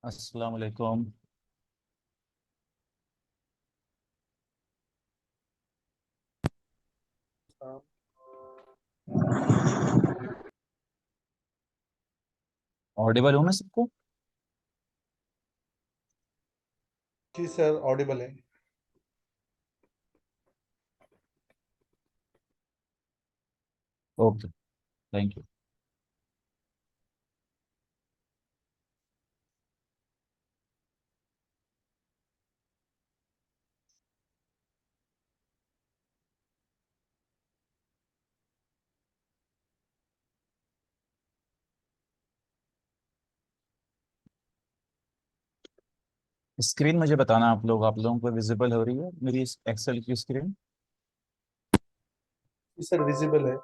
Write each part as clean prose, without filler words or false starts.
अस्सलाम वालेकुम। ऑडिबल हूँ मैं सबको? जी सर, ऑडिबल है। Okay, thank you. स्क्रीन मुझे बताना, आप लोगों को विजिबल हो रही है मेरी एक्सेल की स्क्रीन? जी सर, विजिबल है।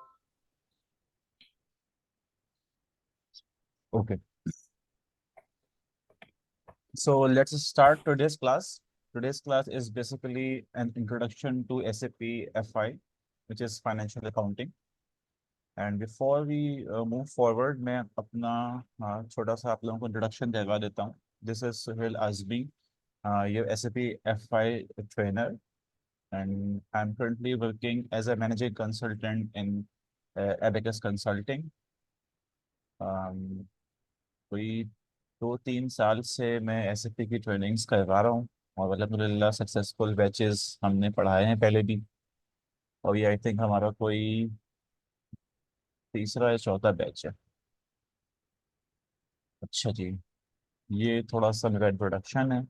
Okay, so let's start today's class. Today's class is basically an introduction to SAP FI, which is financial accounting. And before we move forward, मैं अपना छोटा सा आप लोगों को इंट्रोडक्शन दिलवा देता हूँ. This is Suhail Azmi, ये SAP FI trainer, and I'm currently working as a managing consultant in Abacus Consulting. Um, कोई 2-3 साल से मैं एसएपी की ट्रेनिंग्स करवा रहा हूँ, और अल्हम्दुलिल्लाह सक्सेसफुल बैचेस हमने पढ़ाए हैं पहले भी, और ये आई थिंक हमारा कोई तीसरा या चौथा बैच है. अच्छा जी, ये थोड़ा सा मेरा इंट्रोडक्शन है,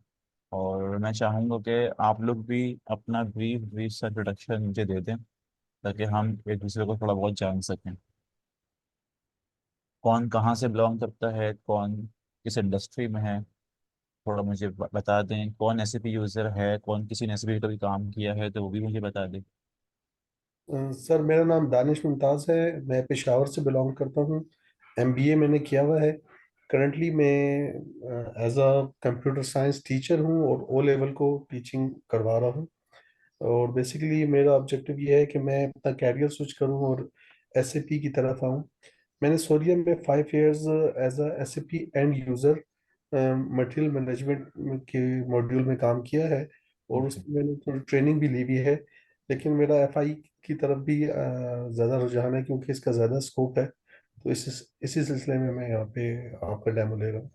और मैं चाहूँगा कि आप लोग भी अपना ब्रीफ ब्रीफ सा इंट्रोडक्शन मुझे दे दें, ताकि हम एक दूसरे को थोड़ा बहुत जान सकें. कौन कहाँ से बिलोंग करता है, कौन किस इंडस्ट्री में है, थोड़ा मुझे बता दें. कौन एसएपी यूज़र है, कौन किसी ने एसएपी कभी काम किया है तो वो भी मुझे बता दें. सर, मेरा नाम दानिश मुमताज़ है। मैं पेशावर से बिलोंग करता हूँ। एमबीए मैंने किया हुआ है। करंटली मैं as a computer science teacher हूँ और ओ लेवल को टीचिंग करवा रहा हूँ। और बेसिकली मेरा ऑब्जेक्टिव ये है कि मैं अपना कैरियर स्विच करूँ और एसएपी की तरफ आऊँ। मैंने सोरिया में 5 years as a SAP end user material management के मॉड्यूल में काम किया है, और ओके. उसमें मैंने थोड़ी ट्रेनिंग भी ली हुई है। लेकिन मेरा एफआई की तरफ भी ज़्यादा रुझान है, क्योंकि इसका ज़्यादा स्कोप है। तो इसी सिलसिले में मैं यहाँ पे आपका डेमो ले रहा हूँ।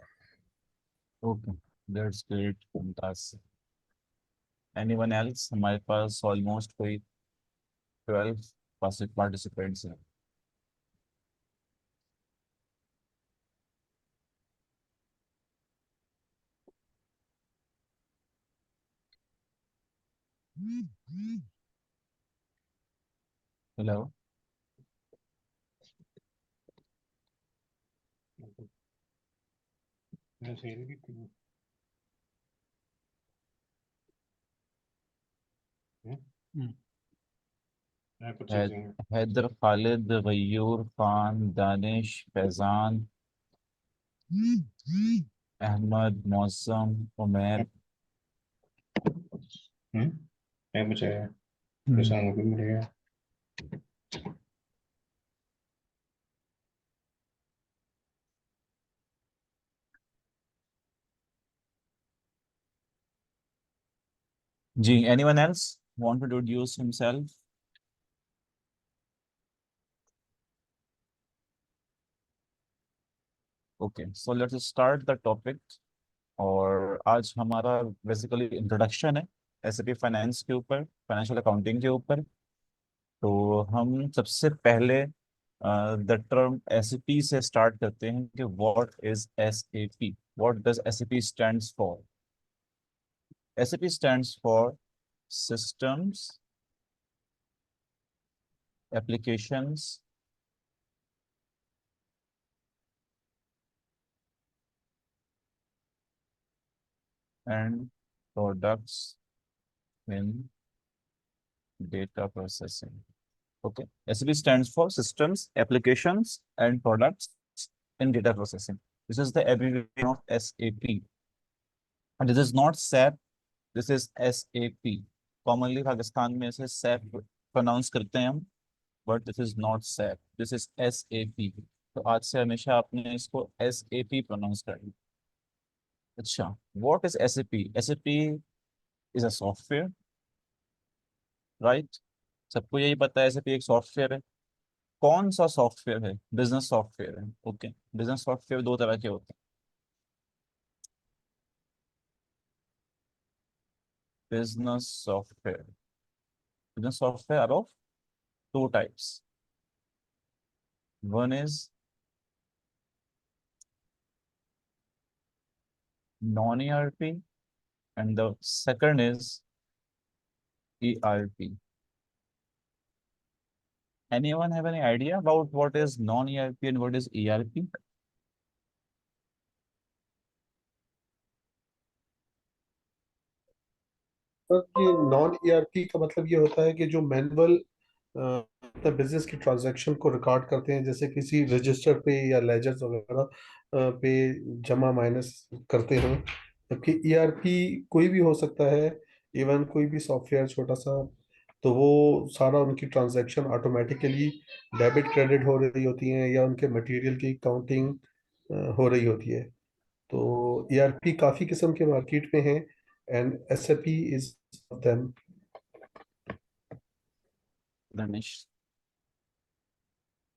Okay, that's great, Mumtaz. Anyone else? हमारे पास ऑलमोस्ट कोई 12 पार्टिसिपेंट्स हैं. हेलो. हैदर, खालिद, गयूर खान, दानिश, फैजान, अहमद, मौसम, उमैर. है मुझे हम्म, निशान भी मिलेगा। जी, anyone else want to introduce himself? Okay, so let's start the topic. और आज हमारा बेसिकली इंट्रोडक्शन है एसएपी फाइनेंस के ऊपर, फाइनेंशियल अकाउंटिंग के ऊपर. तो हम सबसे पहले द टर्म एसएपी से स्टार्ट करते हैं कि what is SAP, what does SAP stands for. SAP stands for systems, applications and products in data processing. Okay. SAP stands for Systems, Applications, and Products in Data Processing. This is the abbreviation of SAP. And this is not SAP, this is SAP. Commonly Pakistan में इसे SAP pronounce करते हैं हम, but this is not SAP. This is SAP. तो आज से हमेशा आपने इसको SAP pronounce करना. अच्छा, what is SAP? SAP is a software, right? सबको यही पता है एसएपी एक सॉफ्टवेयर है। कौन सा सॉफ्टवेयर है? बिजनेस सॉफ्टवेयर है। ओके, बिजनेस सॉफ्टवेयर दो तरह के होते हैं। Business software are of two types. One is non ERP and the second is ERP. Anyone have any idea about what is non-ERP and what is ERP? Sir ये non ERP का मतलब ये होता है कि जो मैनुअल अपने business की ट्रांजैक्शन को रिकॉर्ड करते हैं, जैसे किसी रजिस्टर पे या लेजर्स वगैरह पे जमा माइनस करते हैं। जबकि ईआरपी कोई भी हो सकता है, इवन कोई भी सॉफ्टवेयर छोटा सा, तो वो सारा उनकी ट्रांजैक्शन ऑटोमेटिकली डेबिट क्रेडिट हो रही होती हैं या उनके मटेरियल की काउंटिंग हो रही होती है। तो ईआरपी काफ़ी किस्म के मार्केट में हैं and SAP is them. Danish,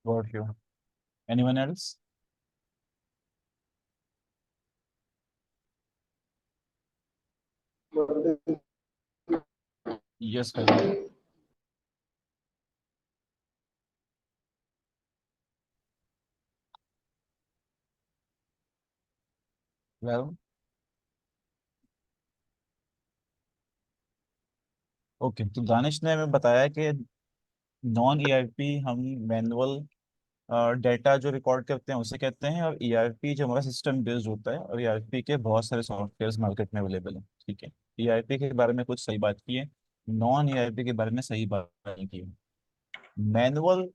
got you. Anyone else? Yes, Faizan. Well, okay, तो दानिश ने हमें बताया कि नॉन ईआरपी हम मैनुअल डेटा जो रिकॉर्ड करते हैं उसे कहते हैं, और ईआरपी जो हमारा सिस्टम बेस्ड होता है, और ईआरपी के बहुत सारे सॉफ्टवेयर मार्केट में अवेलेबल हैं। ठीक है, ईआरपी के बारे में कुछ सही बात की है, नॉन ईआरपी के बारे में सही बात नहीं की है। मैनुअल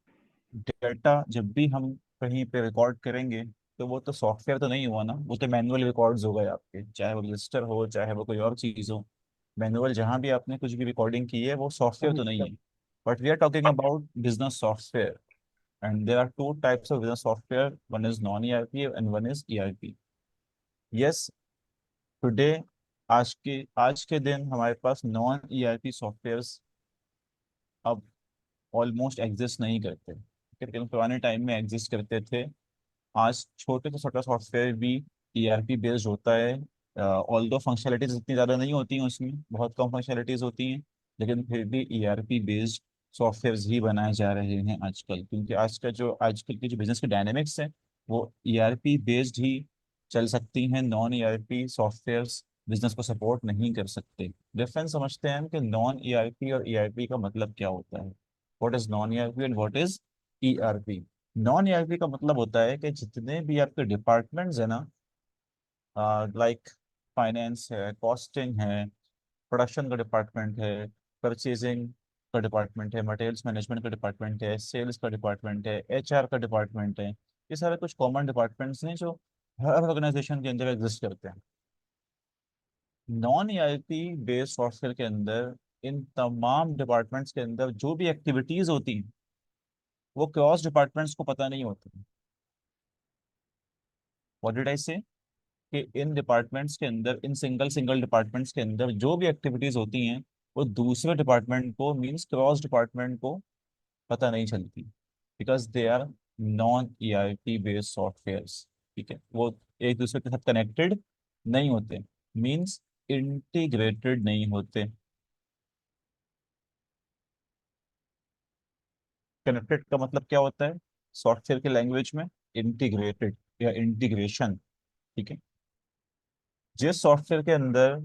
डेटा जब भी हम कहीं पे रिकॉर्ड करेंगे तो वो तो सॉफ्टवेयर तो नहीं हुआ ना, वो तो मैनुअल रिकॉर्ड्स हो गए आपके, चाहे वो रजिस्टर हो चाहे वो कोई और चीज़ हो। मैनुअल जहाँ भी आपने कुछ भी रिकॉर्डिंग की है वो सॉफ्टवेयर तो नहीं है। But we are talking about business software, and there are two types of business software. One is non-ERP and one is ERP. Yes, today, आज के दिन हमारे पास नॉन ईआरपी सॉफ्टवेयर्स अब ऑलमोस्ट एग्जिस्ट नहीं करते, लेकिन पुराने टाइम में एग्जिस्ट करते थे। आज छोटे से छोटा सॉफ्टवेयर भी ईआरपी बेस्ड होता है। ऑल दो फंक्शनलिटीज इतनी ज़्यादा नहीं होती हैं उसमें, बहुत कम फंक्शनलिटीज होती हैं, लेकिन फिर भी ईआरपी बेस्ड सॉफ्टवेयर ही बनाए जा रहे हैं आजकल, क्योंकि आजकल की जो बिजनेस के डायनेमिक्स है वो ईआरपी बेस्ड ही चल सकती हैं। नॉन ईआरपी सॉफ्टवेयर्स बिजनेस को सपोर्ट नहीं कर सकते। डिफरेंस समझते हैं हम कि नॉन ईआरपी और ईआरपी का मतलब क्या होता है। What is non ERP and what is ERP? Non ERP का मतलब होता है कि जितने भी आपके डिपार्टमेंट्स है ना, लाइक फाइनेंस है, कॉस्टिंग है, प्रोडक्शन का डिपार्टमेंट है, परचेजिंग का डिपार्टमेंट है, मटेरियल्स मैनेजमेंट का डिपार्टमेंट है, सेल्स का डिपार्टमेंट है, एचआर का डिपार्टमेंट है, ये सारे कुछ कॉमन डिपार्टमेंट्स हैं जो हर ऑर्गेनाइजेशन के अंदर एग्जिस्ट करते हैं। नॉन ईआरपी बेस्ड सॉफ्टवेयर के अंदर इन तमाम डिपार्टमेंट्स के अंदर जो भी एक्टिविटीज होती हैं वो क्रॉस डिपार्टमेंट्स को पता नहीं होती। व्हाट डिड आई से? कि इन डिपार्टमेंट्स के अंदर, इन सिंगल सिंगल डिपार्टमेंट्स के अंदर जो भी एक्टिविटीज होती हैं वो दूसरे डिपार्टमेंट को, मींस क्रॉस डिपार्टमेंट को पता नहीं चलती, because they are non ERP based softwares. ठीक है, वो एक दूसरे के साथ कनेक्टेड नहीं होते, मींस इंटीग्रेटेड नहीं होते। कनेक्टेड का मतलब क्या होता है सॉफ्टवेयर के लैंग्वेज में? इंटीग्रेटेड या इंटीग्रेशन। ठीक है, जिस सॉफ्टवेयर के अंदर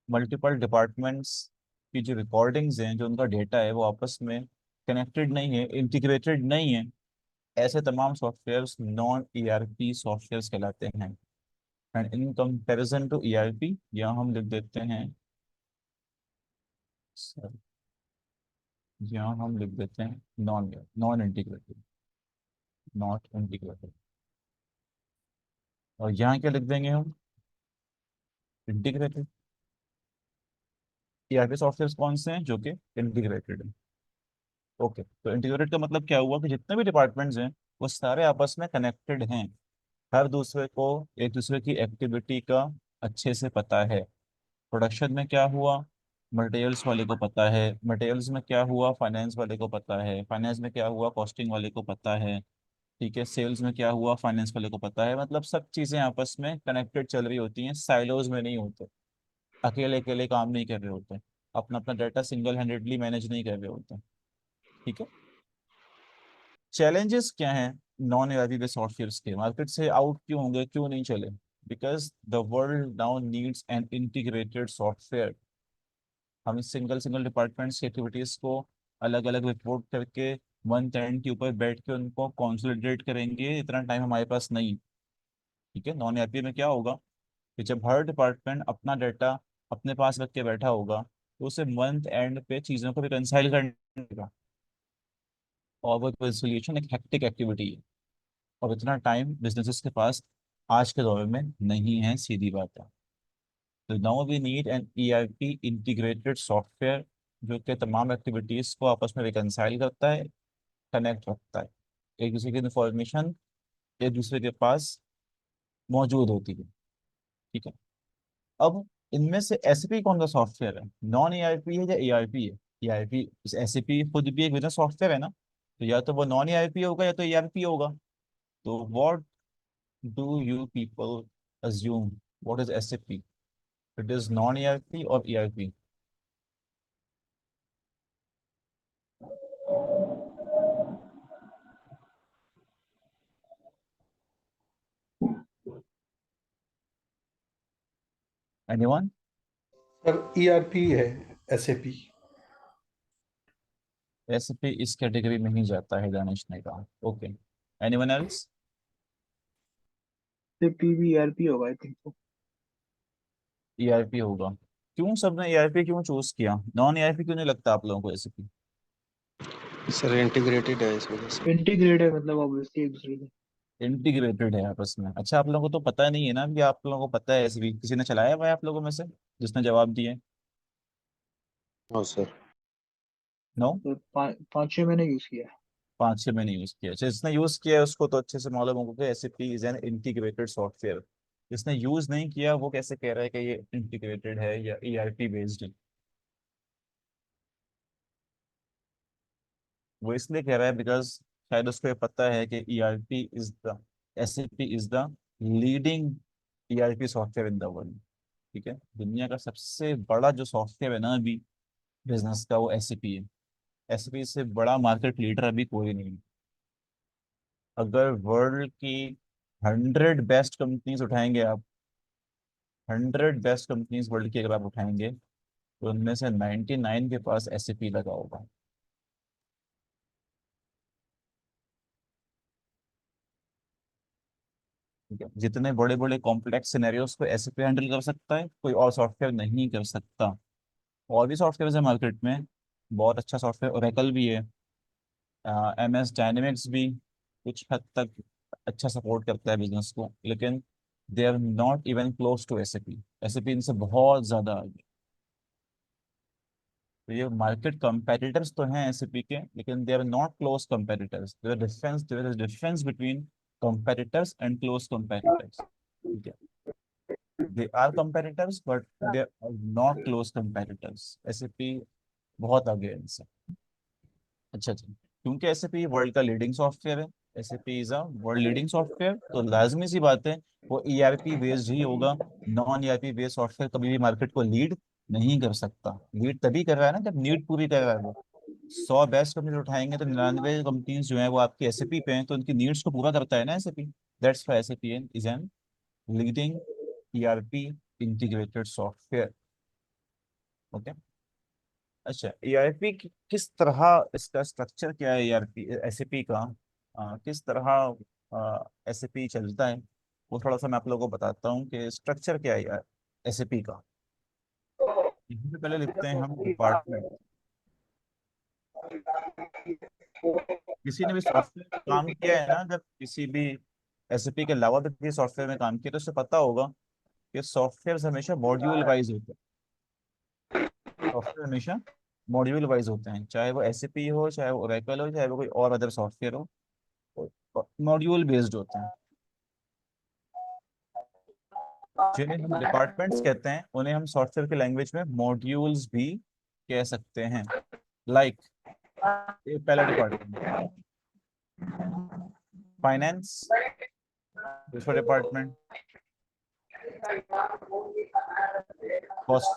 मल्टीपल डिपार्टमेंट्स की जो रिकॉर्डिंग्स हैं, जो उनका डेटा है वो आपस में कनेक्टेड नहीं है, इंटीग्रेटेड नहीं है, ऐसे तमाम सॉफ्टवेयर्स नॉन ईआरपी सॉफ्टवेयर्स कहलाते हैं। And in comparison to ERP, यहाँ हम लिख देते हैं, यहाँ हम लिख देते हैं non non integrated, not integrated. और यहाँ क्या लिख देंगे हम? इंटीग्रेटेड। ईआरपी सॉफ्टवेयर कौन से हैं जो कि इंटीग्रेटेड है? ओके, तो इंटीग्रेटेड का मतलब क्या हुआ कि जितने भी डिपार्टमेंट्स हैं वो सारे आपस में कनेक्टेड हैं। हर दूसरे को एक दूसरे की एक्टिविटी का अच्छे से पता है। प्रोडक्शन में क्या हुआ, मटेरियल्स वाले को पता है। मटेरियल्स में क्या हुआ, फाइनेंस वाले को पता है। फाइनेंस में क्या हुआ, कॉस्टिंग वाले को पता है। ठीक है, सेल्स में क्या हुआ, फाइनेंस वाले को पता है। मतलब सब चीजें आपस में कनेक्टेड चल रही होती हैं, साइलोज में नहीं होते। अकेले अकेले काम नहीं कर रहे होते, अपना अपना डाटा सिंगल हैंडेडली मैनेज नहीं कर रहे होते। ठीक है। चैलेंजेस क्या हैं नॉन एआईपी बेस्ड सॉफ्टवेयर के, मार्केट से आउट क्यों होंगे, क्यों नहीं चले? Because the world now needs an integrated software. हम इस सिंगल सिंगल डिपार्टमेंट्स की एक्टिविटीज को अलग अलग रिपोर्ट करके मंथ एंड के ऊपर बैठ के उनको कंसोलिडेट करेंगे, इतना टाइम हमारे पास नहीं। ठीक है, नॉन एआईपी में क्या होगा कि जब हर डिपार्टमेंट अपना डाटा अपने पास रख के बैठा होगा, तो उसे मंथ एंड पे चीज़ों को रिकंसाइल करने का, और वो रिकंसिलिएशन एक हेक्टिक एक्टिविटी है। और इतना टाइम बिजनेसेस के पास आज के दौर में नहीं है, सीधी बात है। तो now we need an ERP integrated software जो कि तमाम एक्टिविटीज को आपस में रिकंसाइल करता है, कनेक्ट रखता है। एक दूसरे की इंफॉर्मेशन एक दूसरे के पास मौजूद होती है। ठीक है। अब इनमें से एसएपी कौन सा सॉफ्टवेयर है, नॉन ईआरपी है या ईआरपी है? ईआरपी, एसएपी खुद भी एक बिजनेस सॉफ्टवेयर है ना, तो या तो वो नॉन ईआरपी होगा या तो ईआरपी होगा। तो what do you people assume, what is SAP? It is non-ERP or ERP? Anyone? Sir ERP है, एसएपी। SAP इस कैटेगरी में ही जाता है, दानिश ने कहा। Okay, anyone else? से पीवीआरपी होगा आई थिंक। ERP होगा। क्यों सबने ERP क्यों चूज किया, नॉन ERP क्यों नहीं लगता आप लोगों को SAP? सर इंटीग्रेटेड है इस वजह से। इंटीग्रेट है मतलब ऑब्वियसली एक दूसरे से। इंटीग्रेटेड है आपस में। अच्छा, आप लोगों को तो पता नहीं है ना कि आप लोगों को पता है SAP, किसी ने चलाया हुआ है आप लोगों में से जिसने जवाब दिए? हाँ सर। नो। तो 5-6 महीने यूज किया है। 5-6 महीने यूज किया। अच्छा, जिसने यूज किया है उसको तो अच्छे से मालूम होगा कि SAP is an integrated software. जिसने यूज नहीं किया वो कैसे कह रहा है कि ये इंटीग्रेटेड है या ईआरपी बेस्ड है? वो इसलिए कह रहा है बिकॉज शायद उसको ये पता है कि ERP is the SAP is the leading ERP software in the world. ठीक है, दुनिया का सबसे बड़ा जो सॉफ्टवेयर है ना अभी बिजनेस का, वो एसएपी है। एसएपी से बड़ा मार्केट लीडर अभी कोई नहीं है। अगर वर्ल्ड की 100 बेस्ट कंपनीज उठाएंगे आप, 100 बेस्ट कंपनीज वर्ल्ड की अगर आप उठाएंगे, तो उनमें से 99 के पास एसएपी लगा होगा। ठीक है, जितने बड़े बड़े कॉम्प्लेक्स सिनेरियोस को एसएपी हैंडल कर सकता है, कोई और सॉफ्टवेयर नहीं कर सकता। और भी सॉफ्टवेयर है मार्केट में, बहुत अच्छा सॉफ्टवेयर ओरेकल भी है, MS डायनेमिक्स भी कुछ हद तक अच्छा सपोर्ट करता है बिजनेस को, लेकिन they are not even close to SAP. SAP इनसे बहुत ज्यादा आगे। तो ये मार्केट कंपेटिटर्स तो हैं एसएपी के, लेकिन they are not close competitors. There is difference between competitors and close competitors. ठीक है, they are competitors but they are not close competitors. SAP बहुत आगे है इनसे। अच्छा अच्छा, क्योंकि एसएपी वर्ल्ड का लीडिंग सॉफ्टवेयर है, SAP is a world leading software, तो लाजमी सी बात है वो ईआरपी बेस्ड ही होगा। नॉन ईआरपी बेस्ड सॉफ्टवेयर कभी भी मार्केट को लीड नहीं कर सकता। लीड तभी कर रहा है ना जब नीड पूरी कर रहा है वो। 100 बेस्ट कंपनी उठाएंगे तो 99 कंपनीज जो है वो आपकी एसएपी पे हैं, तो उनकी नीड्स को पूरा करता है ना SAP. That's why SAP is an leading ERP integrated software. Okay. अच्छा, ईआरपी किस तरह, इसका स्ट्रक्चर क्या है ईआरपी एसएपी का, किस तरह एसएपी चलता है, वो थोड़ा सा मैं आप लोगों को बताता हूँ कि स्ट्रक्चर क्या है यार एसएपी का। यहाँ पे पहले लिखते हैं हम डिपार्टमेंट। किसी ने भी सॉफ्टवेयर काम किया है ना, जब किसी भी एसएपी के अलावा भी किसी सॉफ्टवेयर में काम किया, तो उससे पता होगा कि सॉफ्टवेयर हमेशा मॉड्यूल वाइज होते हैं। सॉफ्टवेयर हमेशा मॉड्यूल वाइज होते हैं, चाहे वो एसएपी हो, चाहे वो ओरेकल हो, चाहे वो कोई और अदर सॉफ्टवेयर हो, मॉड्यूल बेस्ड होते हैं। जिन्हें हम डिपार्टमेंट्स कहते हैं उन्हें हम सॉफ्टवेयर की लैंग्वेज में मॉड्यूल्स भी कह सकते हैं। लाइक ये पहला डिपार्टमेंट फाइनेंस, दूसरा department cost,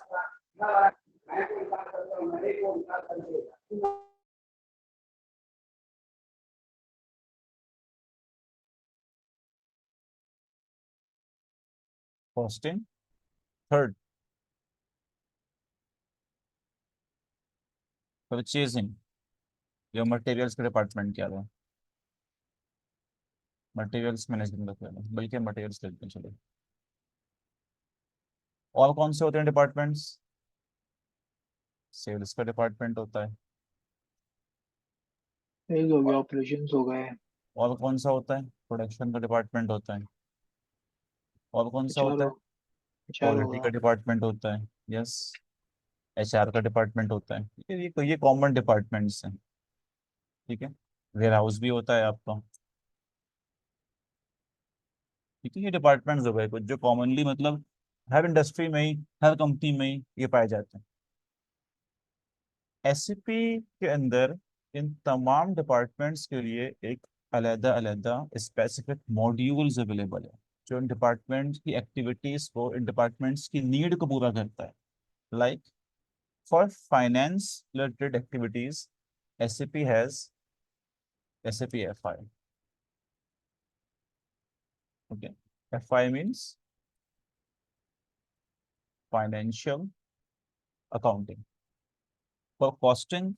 costing, third purchasing, जो मटेरियल्स का डिपार्टमेंट क्या है, मटेरियल्स मैनेजमेंट का क्या है, बल्कि मटेरियल्स देखते हैं चलो। और कौन से होते हैं डिपार्टमेंट्स? सेल्स का डिपार्टमेंट होता है। सेल्स हो गया, ऑपरेशंस हो गए, और कौन सा होता है? प्रोडक्शन का डिपार्टमेंट होता है। और कौन सा एचआर होता हो है? एचआर क्वालिटी का होगा। डिपार्टमेंट होता है। यस, एचआर का डिपार्टमेंट होता है। ये कॉमन डिपार्टमेंट्स हैं। ठीक है, वेयर हाउस भी होता है आपका। ठीक है, ये डिपार्टमेंट्स हो गए कुछ जो कॉमनली मतलब हर इंडस्ट्री में ही, हर कंपनी में ही ये पाए जाते हैं। एसएपी के अंदर इन तमाम डिपार्टमेंट्स के लिए एक अलग अलग स्पेसिफिक मॉड्यूल्स अवेलेबल है, जो इन डिपार्टमेंट्स की एक्टिविटीज को, इन डिपार्टमेंट्स की नीड को पूरा करता है। Like for finance related activities SAP has SAP FI. Okay, FI means financial accounting. For costing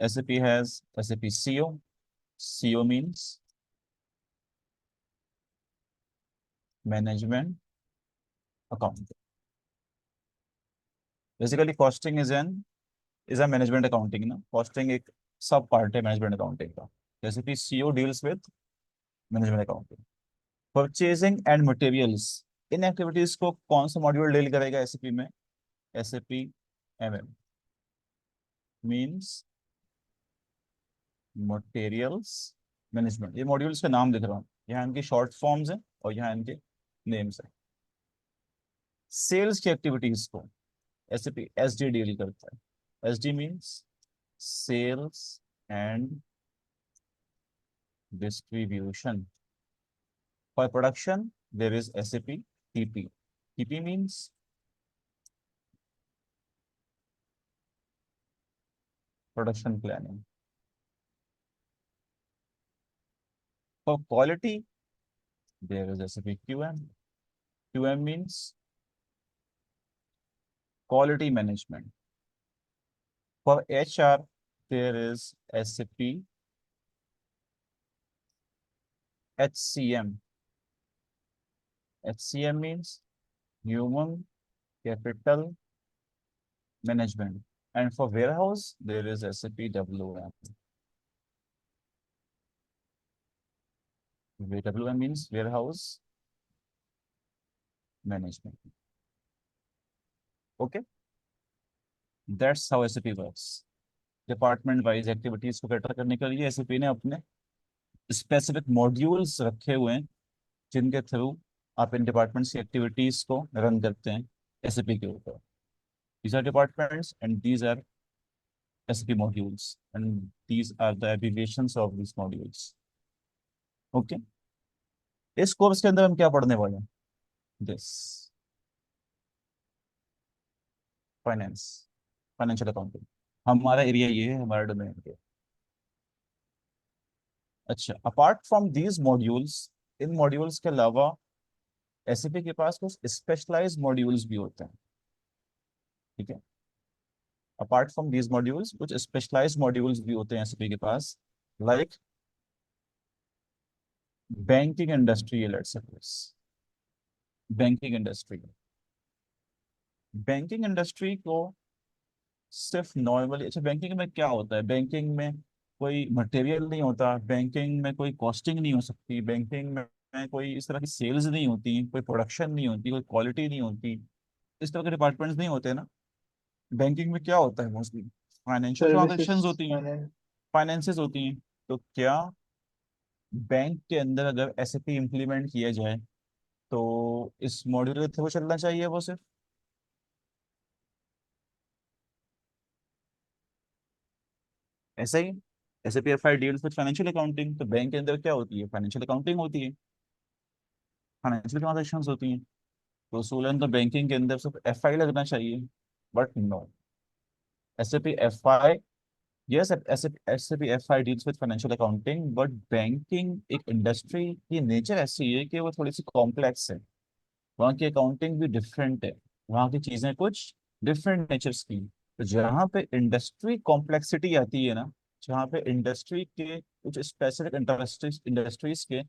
SAP has SAP CO. CO means management accounting. Basically, costing is a management accounting ना. Costing एक सब part है management accounting का. SAP CO deals with management accounting. Purchasing and materials. In activities को कौन सा module deal करेगा SAP में? SAP MM means materials management. ये मॉड्यूल्स के नाम लिख रहा हूँ, यहाँ इनकी शॉर्ट फॉर्म्स हैं और यहाँ इनके नेम्स हैं। सेल्स की एक्टिविटीज को SAP SD डील करता है। SD means sales and distribution. For production there is SAP TP। TP means production planning. For quality there is SAP QM। QM means quality management. For HR there is SAP HCM। HCM means human capital management. And for warehouse there is SAP WM. WM means warehouse management. Okay, that's how SAP works. Department wise activities को cater करने के लिए SAP ने अपने specific modules रखे हुए हैं, जिनके थ्रू आप इन डिपार्टमेंट्स की एक्टिविटीज को रन करते हैं SAP के ऊपर। These are departments and these are SAP modules and these are the abbreviations of these modules. Okay, इस कोर्स के अंदर हम क्या पढ़ने वाले हैं? दिस फाइनेंस, फाइनेंशियल अकाउंटिंग हमारा एरिया ये है, हमारा डोमेन है। अच्छा, apart from these modules, in modules के अलावा SAP के पास कुछ स्पेशलाइज्ड मॉड्यूल्स भी होते हैं। ठीक है, अपार्ट फ्रॉम दीज मॉड्यूल्स कुछ स्पेशलाइज्ड मॉड्यूल्स भी होते हैं SAP के पास, like banking industry. Let's suppose banking industry, banking industry को सिर्फ नॉर्मली, अच्छा बैंकिंग में क्या होता है? बैंकिंग में कोई मटेरियल नहीं होता, बैंकिंग में कोई कॉस्टिंग नहीं हो सकती, बैंकिंग में कोई इस तरह की सेल्स नहीं होती, कोई प्रोडक्शन नहीं होती, कोई क्वालिटी नहीं होती, इस तरह के डिपार्टमेंट्स नहीं होते ना। बैंकिंग में क्या होता है? मोस्टली फाइनेंशियल सर्विसेज, ट्रांजेक्शन्स होती हैं, फाइनेंस। फाइनेंसेस होती हैं। तो क्या बैंक के अंदर अगर SAP इम्प्लीमेंट किया जाए तो इस मॉड्यूल के थ्रू चलना चाहिए वो सिर्फ। ऐसा ही SAP FI deals with financial accounting, तो बैंक के अंदर क्या होती है, फाइनेंशियल अकाउंटिंग होती है, फाइनेंशियल ट्रांजेक्शन्स होती हैं। तो उसूलन तो बैंकिंग के अंदर सिर्फ एफआई लगना चाहिए, but no, SAP FI, yes, SAP FI deals with financial accounting, but banking एक इंडस्ट्री की नेचर ऐसी है कि वो थोड़ी सी कॉम्प्लेक्स है, वहाँ की अकाउंटिंग भी डिफरेंट है, वहाँ की चीजें कुछ डिफरेंट नेचर्स की। तो जहाँ पे इंडस्ट्री कॉम्प्लेक्सिटी आती है ना, जहाँ पे इंडस्ट्री के कुछ स्पेसिफिक इंडस्ट्रीज इंडस्ट्रीज के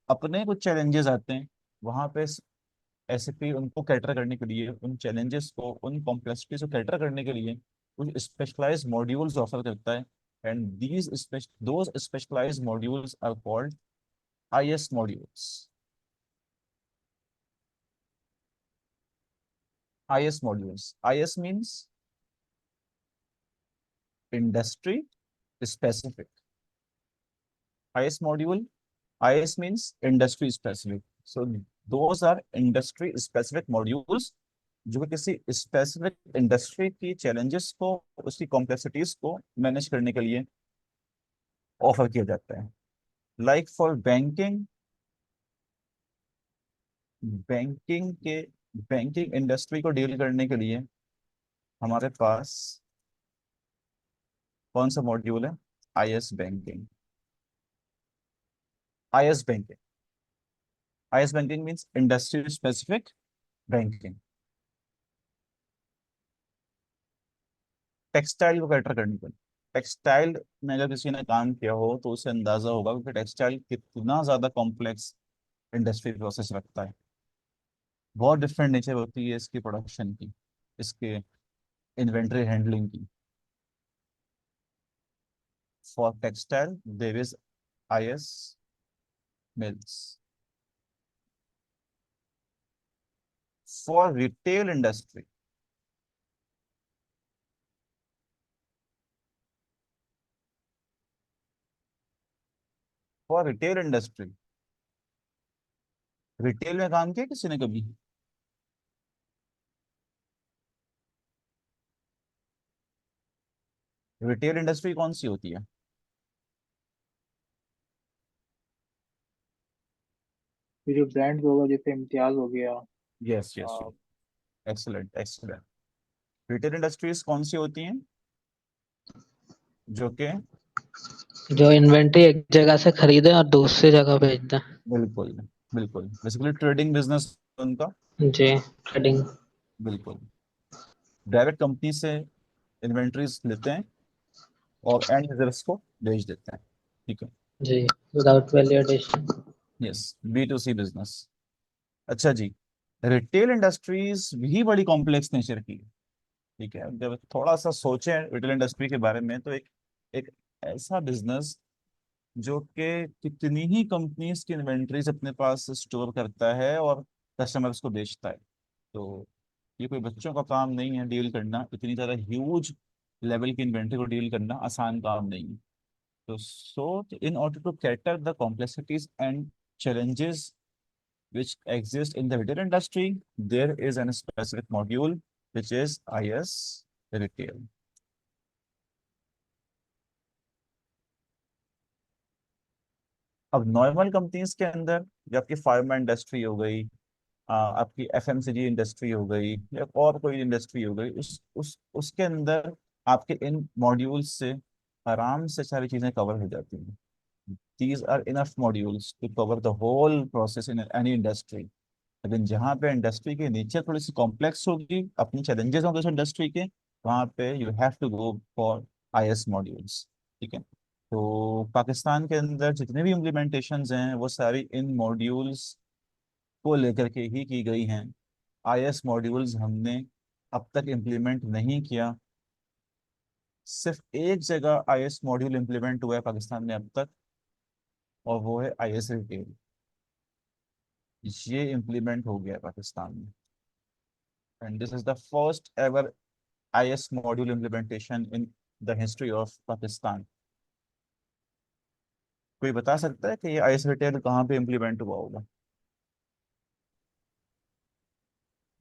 अपने कुछ चैलेंजेस आते हैं, वहाँ पे एसएपी उनको कैटर करने के लिए, उन चैलेंजेस को, उन कॉम्प्लेक्सिटीज को कैटर करने के लिए कुछ स्पेशलाइज्ड मॉड्यूल्स ऑफर करता है। And these those specialised modules are called IS modules. IS modules. IS means industry specific. IS module, IS means industry specific. So those are industry specific modules जो कि किसी specific industry की challenges को, उसकी complexities को manage करने के लिए ऑफर किया जाता है। लाइक फॉर बैंकिंग, बैंकिंग के बैंकिंग इंडस्ट्री को डील करने के लिए हमारे पास कौन सा मॉड्यूल है, IS banking. IS banking, IS banking means industry specific banking। Textile को कैटर करने के लिए, टेक्सटाइल में अगर किसी ने काम किया हो तो उसे अंदाजा होगा कि टेक्सटाइल कितना ज्यादा कॉम्प्लेक्स इंडस्ट्री प्रोसेस रखता है। बहुत डिफरेंट नेचर होती है इसकी प्रोडक्शन की, इसके इन्वेंट्री हैंडलिंग की। For textile there is IS mills. For retail industry, for retail industry, retail में काम किया किसी ने कभी? रिटेल इंडस्ट्री कौन सी होती है? ये जो ब्रांड्स होगा जैसे इम्तियाज हो गया। यस यस, आ, एक्सलेंट एक्सलेंट। रिटेल इंडस्ट्रीज कौन सी होती हैं जो कि, जो इन्वेंट्री एक जगह से खरीदे और दूसरी जगह भेज दें। बिल्कुल बिल्कुल, बेसिकली ट्रेडिंग बिजनेस उनका। जी, ट्रेडिंग। बिल्कुल, डायरेक्ट कंपनी से इन्वेंट्रीज लेते हैं और एंड यूजर्स को भेज देते हैं। ठीक है, जी, without value addition. Yes, B2C business. अच्छा जी, रिटेल इंडस्ट्रीज भी बड़ी कॉम्प्लेक्स नेचर की है। ठीक है, जब थोड़ा सा सोचें रिटेल इंडस्ट्री के बारे में, तो एक एक ऐसा बिजनेस जो कि कितनी ही कंपनीज की इन्वेंट्रीज अपने पास स्टोर करता है और कस्टमर्स को बेचता है। तो ये कोई बच्चों का काम नहीं है डील करना, इतनी ज़्यादा ह्यूज लेवल की इन्वेंट्री को डील करना आसान काम नहीं है। तो so in order to cater the complexities and challenges which exist in the retail industry, there is an specific module which is IS retail। अब नॉर्मल कंपनीज के अंदर, जो आपकी फार्मा इंडस्ट्री हो गई, आपकी FMCG इंडस्ट्री हो गई, या और कोई इंडस्ट्री हो गई, उस उसके अंदर आपके इन मॉड्यूल्स से आराम से सारी चीजें कवर हो जाती हैं। These are enough modules to cover the whole process in any industry. लेकिन जहाँ पे इंडस्ट्री की नेचर थोड़ी सी कॉम्प्लेक्स होगी, अपनी चैलेंजेस होंगे उस इंडस्ट्री के, वहाँ पे you have to go for IS modules. ठीक है, तो पाकिस्तान के अंदर जितने भी इम्प्लीमेंटेशंस हैं वो सारी इन मॉड्यूल्स को लेकर के ही की गई हैं। IS मॉड्यूल्स हमने अब तक इम्प्लीमेंट नहीं किया, सिर्फ एक जगह IS मॉड्यूल इम्प्लीमेंट हुआ है पाकिस्तान में अब तक, और वो है IS रिटेल। ये इम्प्लीमेंट हो गया है पाकिस्तान में, and this is the first ever IS module implementation in the history of Pakistan। कोई बता सकता है कि ये IS रिटेल कहाँ पे इम्प्लीमेंट हुआ होगा?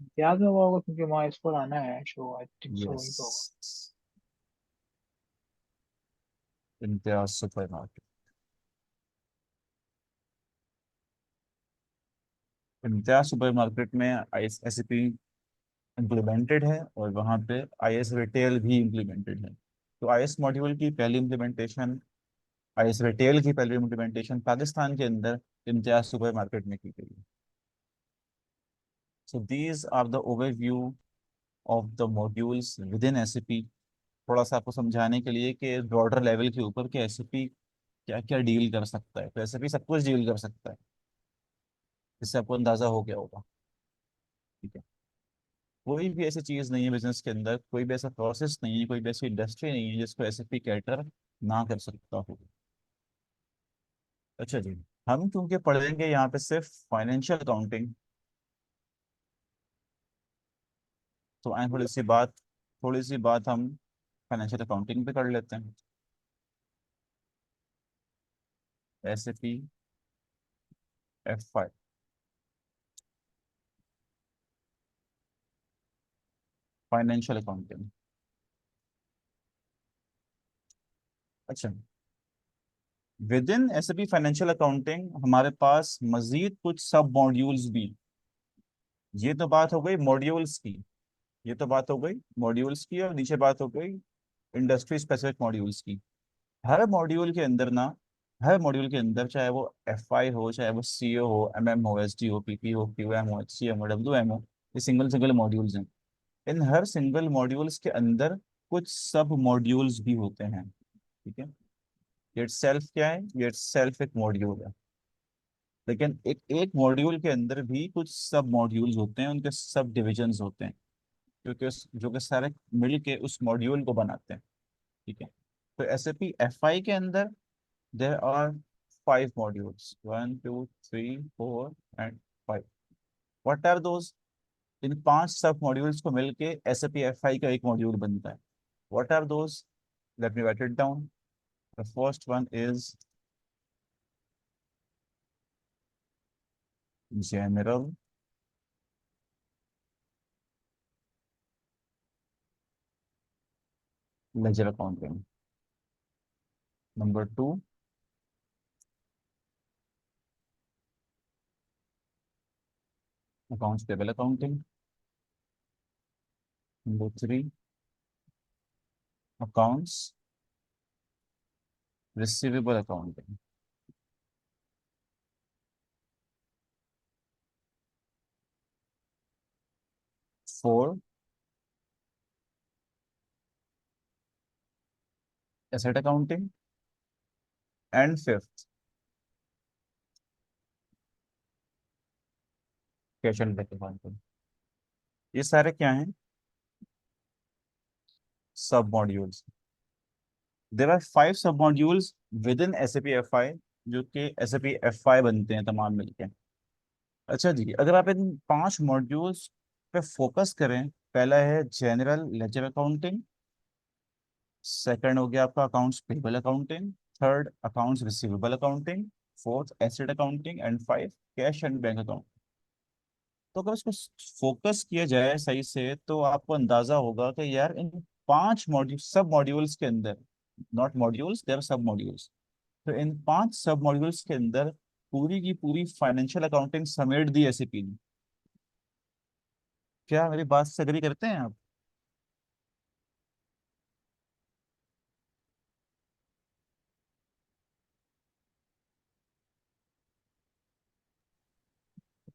इम्तियाज में हुआ होगा क्योंकि वहाँ इस पर आना है शो, आई थिंक सो वहीं पे होगा। Yes, Imtiaz supermarket. Imtiaz supermarket में आईएस एसएपी इम्प्लीमेंटेड है और वहाँ पे आईएस रिटेल भी इम्प्लीमेंटेड है। तो आईएस मॉड्यूल की पहली इम्प्लीमेंटेशन, आईएस रिटेल की पहली इम्प्लीमेंटेशन पाकिस्तान के अंदर इम्तियाज सुपरमार्केट में की गई है। So these are the overview of the modules within SAP. थोड़ा सा आपको समझाने के लिए कि ब्रॉडर लेवल के ऊपर कि एसएपी क्या क्या डील कर सकता है। तो एसएपी सब कुछ डील कर सकता है, इससे आपको अंदाजा हो गया होगा। ठीक है, कोई भी ऐसी चीज नहीं है बिजनेस के अंदर, कोई भी ऐसा प्रोसेस नहीं है, कोई भी ऐसी इंडस्ट्री नहीं है जिसको एसएपी कैटर ना कर सकता हो। अच्छा जी, हम क्योंकि पढ़ेंगे यहाँ पे सिर्फ फाइनेंशियल अकाउंटिंग, तो आए थोड़ी सी बात हम फाइनेंशियल अकाउंटिंग पे कर लेते हैं। SAP F5 financial accounting. अच्छा, within SAP financial accounting हमारे पास मजीद कुछ सब मॉड्यूल्स भी। ये तो बात हो गई मॉड्यूल्स की, ये तो बात हो गई मॉड्यूल्स की, और नीचे बात हो गई इंडस्ट्री स्पेसिफिक मॉड्यूल्स की। हर मॉड्यूल के अंदर ना, हर मॉड्यूल के अंदर चाहे वो FI हो, चाहे वो CO हो, MM हो, SD हो, PP हो, QM हो, HCM हो, WM हो, ये सिंगल सिंगल मॉड्यूल्स हैं। इन हर सिंगल मॉड्यूल्स के अंदर कुछ सब मॉड्यूल्स भी होते हैं। ठीक है, ये सेल्फ क्या है, ये सेल्फ एक मॉड्यूल है, लेकिन एक एक मॉड्यूल के अंदर भी कुछ सब मॉड्यूल्स होते हैं, उनके सब डिविजन्स होते हैं, जो कि सारे मिल के उस मॉड्यूल को बनाते हैं। ठीक है, तो SAP FI के अंदर there are 5 modules, 1 2 3 4 and 5। What are those? इन 5 सब मॉड्यूल्स को मिलके SAP FI का एक मॉड्यूल बनता है। What are those? Let me write it down. The first one is general ledger accounting. Number 2 accounts payable accounting. Number 3 accounts receivable accounting. 4 asset accounting. And 5th cash and bank accounting. ये सारे क्या हैं? सब modules. There are 5 सब modules with in SAP FI, जो कि SAP FI बनते हैं तमाम मिलके। अच्छा जी, अगर आप इन 5 मॉड्यूल्स पे फोकस करें, पहला है जनरल लेजर अकाउंटिंग, सेकंड हो गया आपका accounts payable accounting, third accounts receivable accounting, fourth asset accounting, and 5 cash and bank account. तो अगर इसको फोकस किया जाए सही से तो आपको अंदाजा होगा कि यार इन 5 मॉड्यूल सब मॉड्यूल्स के अंदर, नॉट मॉड्यूल्स, देयर सब मॉड्यूल्स, तो इन 5 सब मॉड्यूल्स के अंदर पूरी की पूरी फाइनेंशियल अकाउंटिंग समेट दी SAP ने। क्या मेरी बात से एग्री करते हैं आप?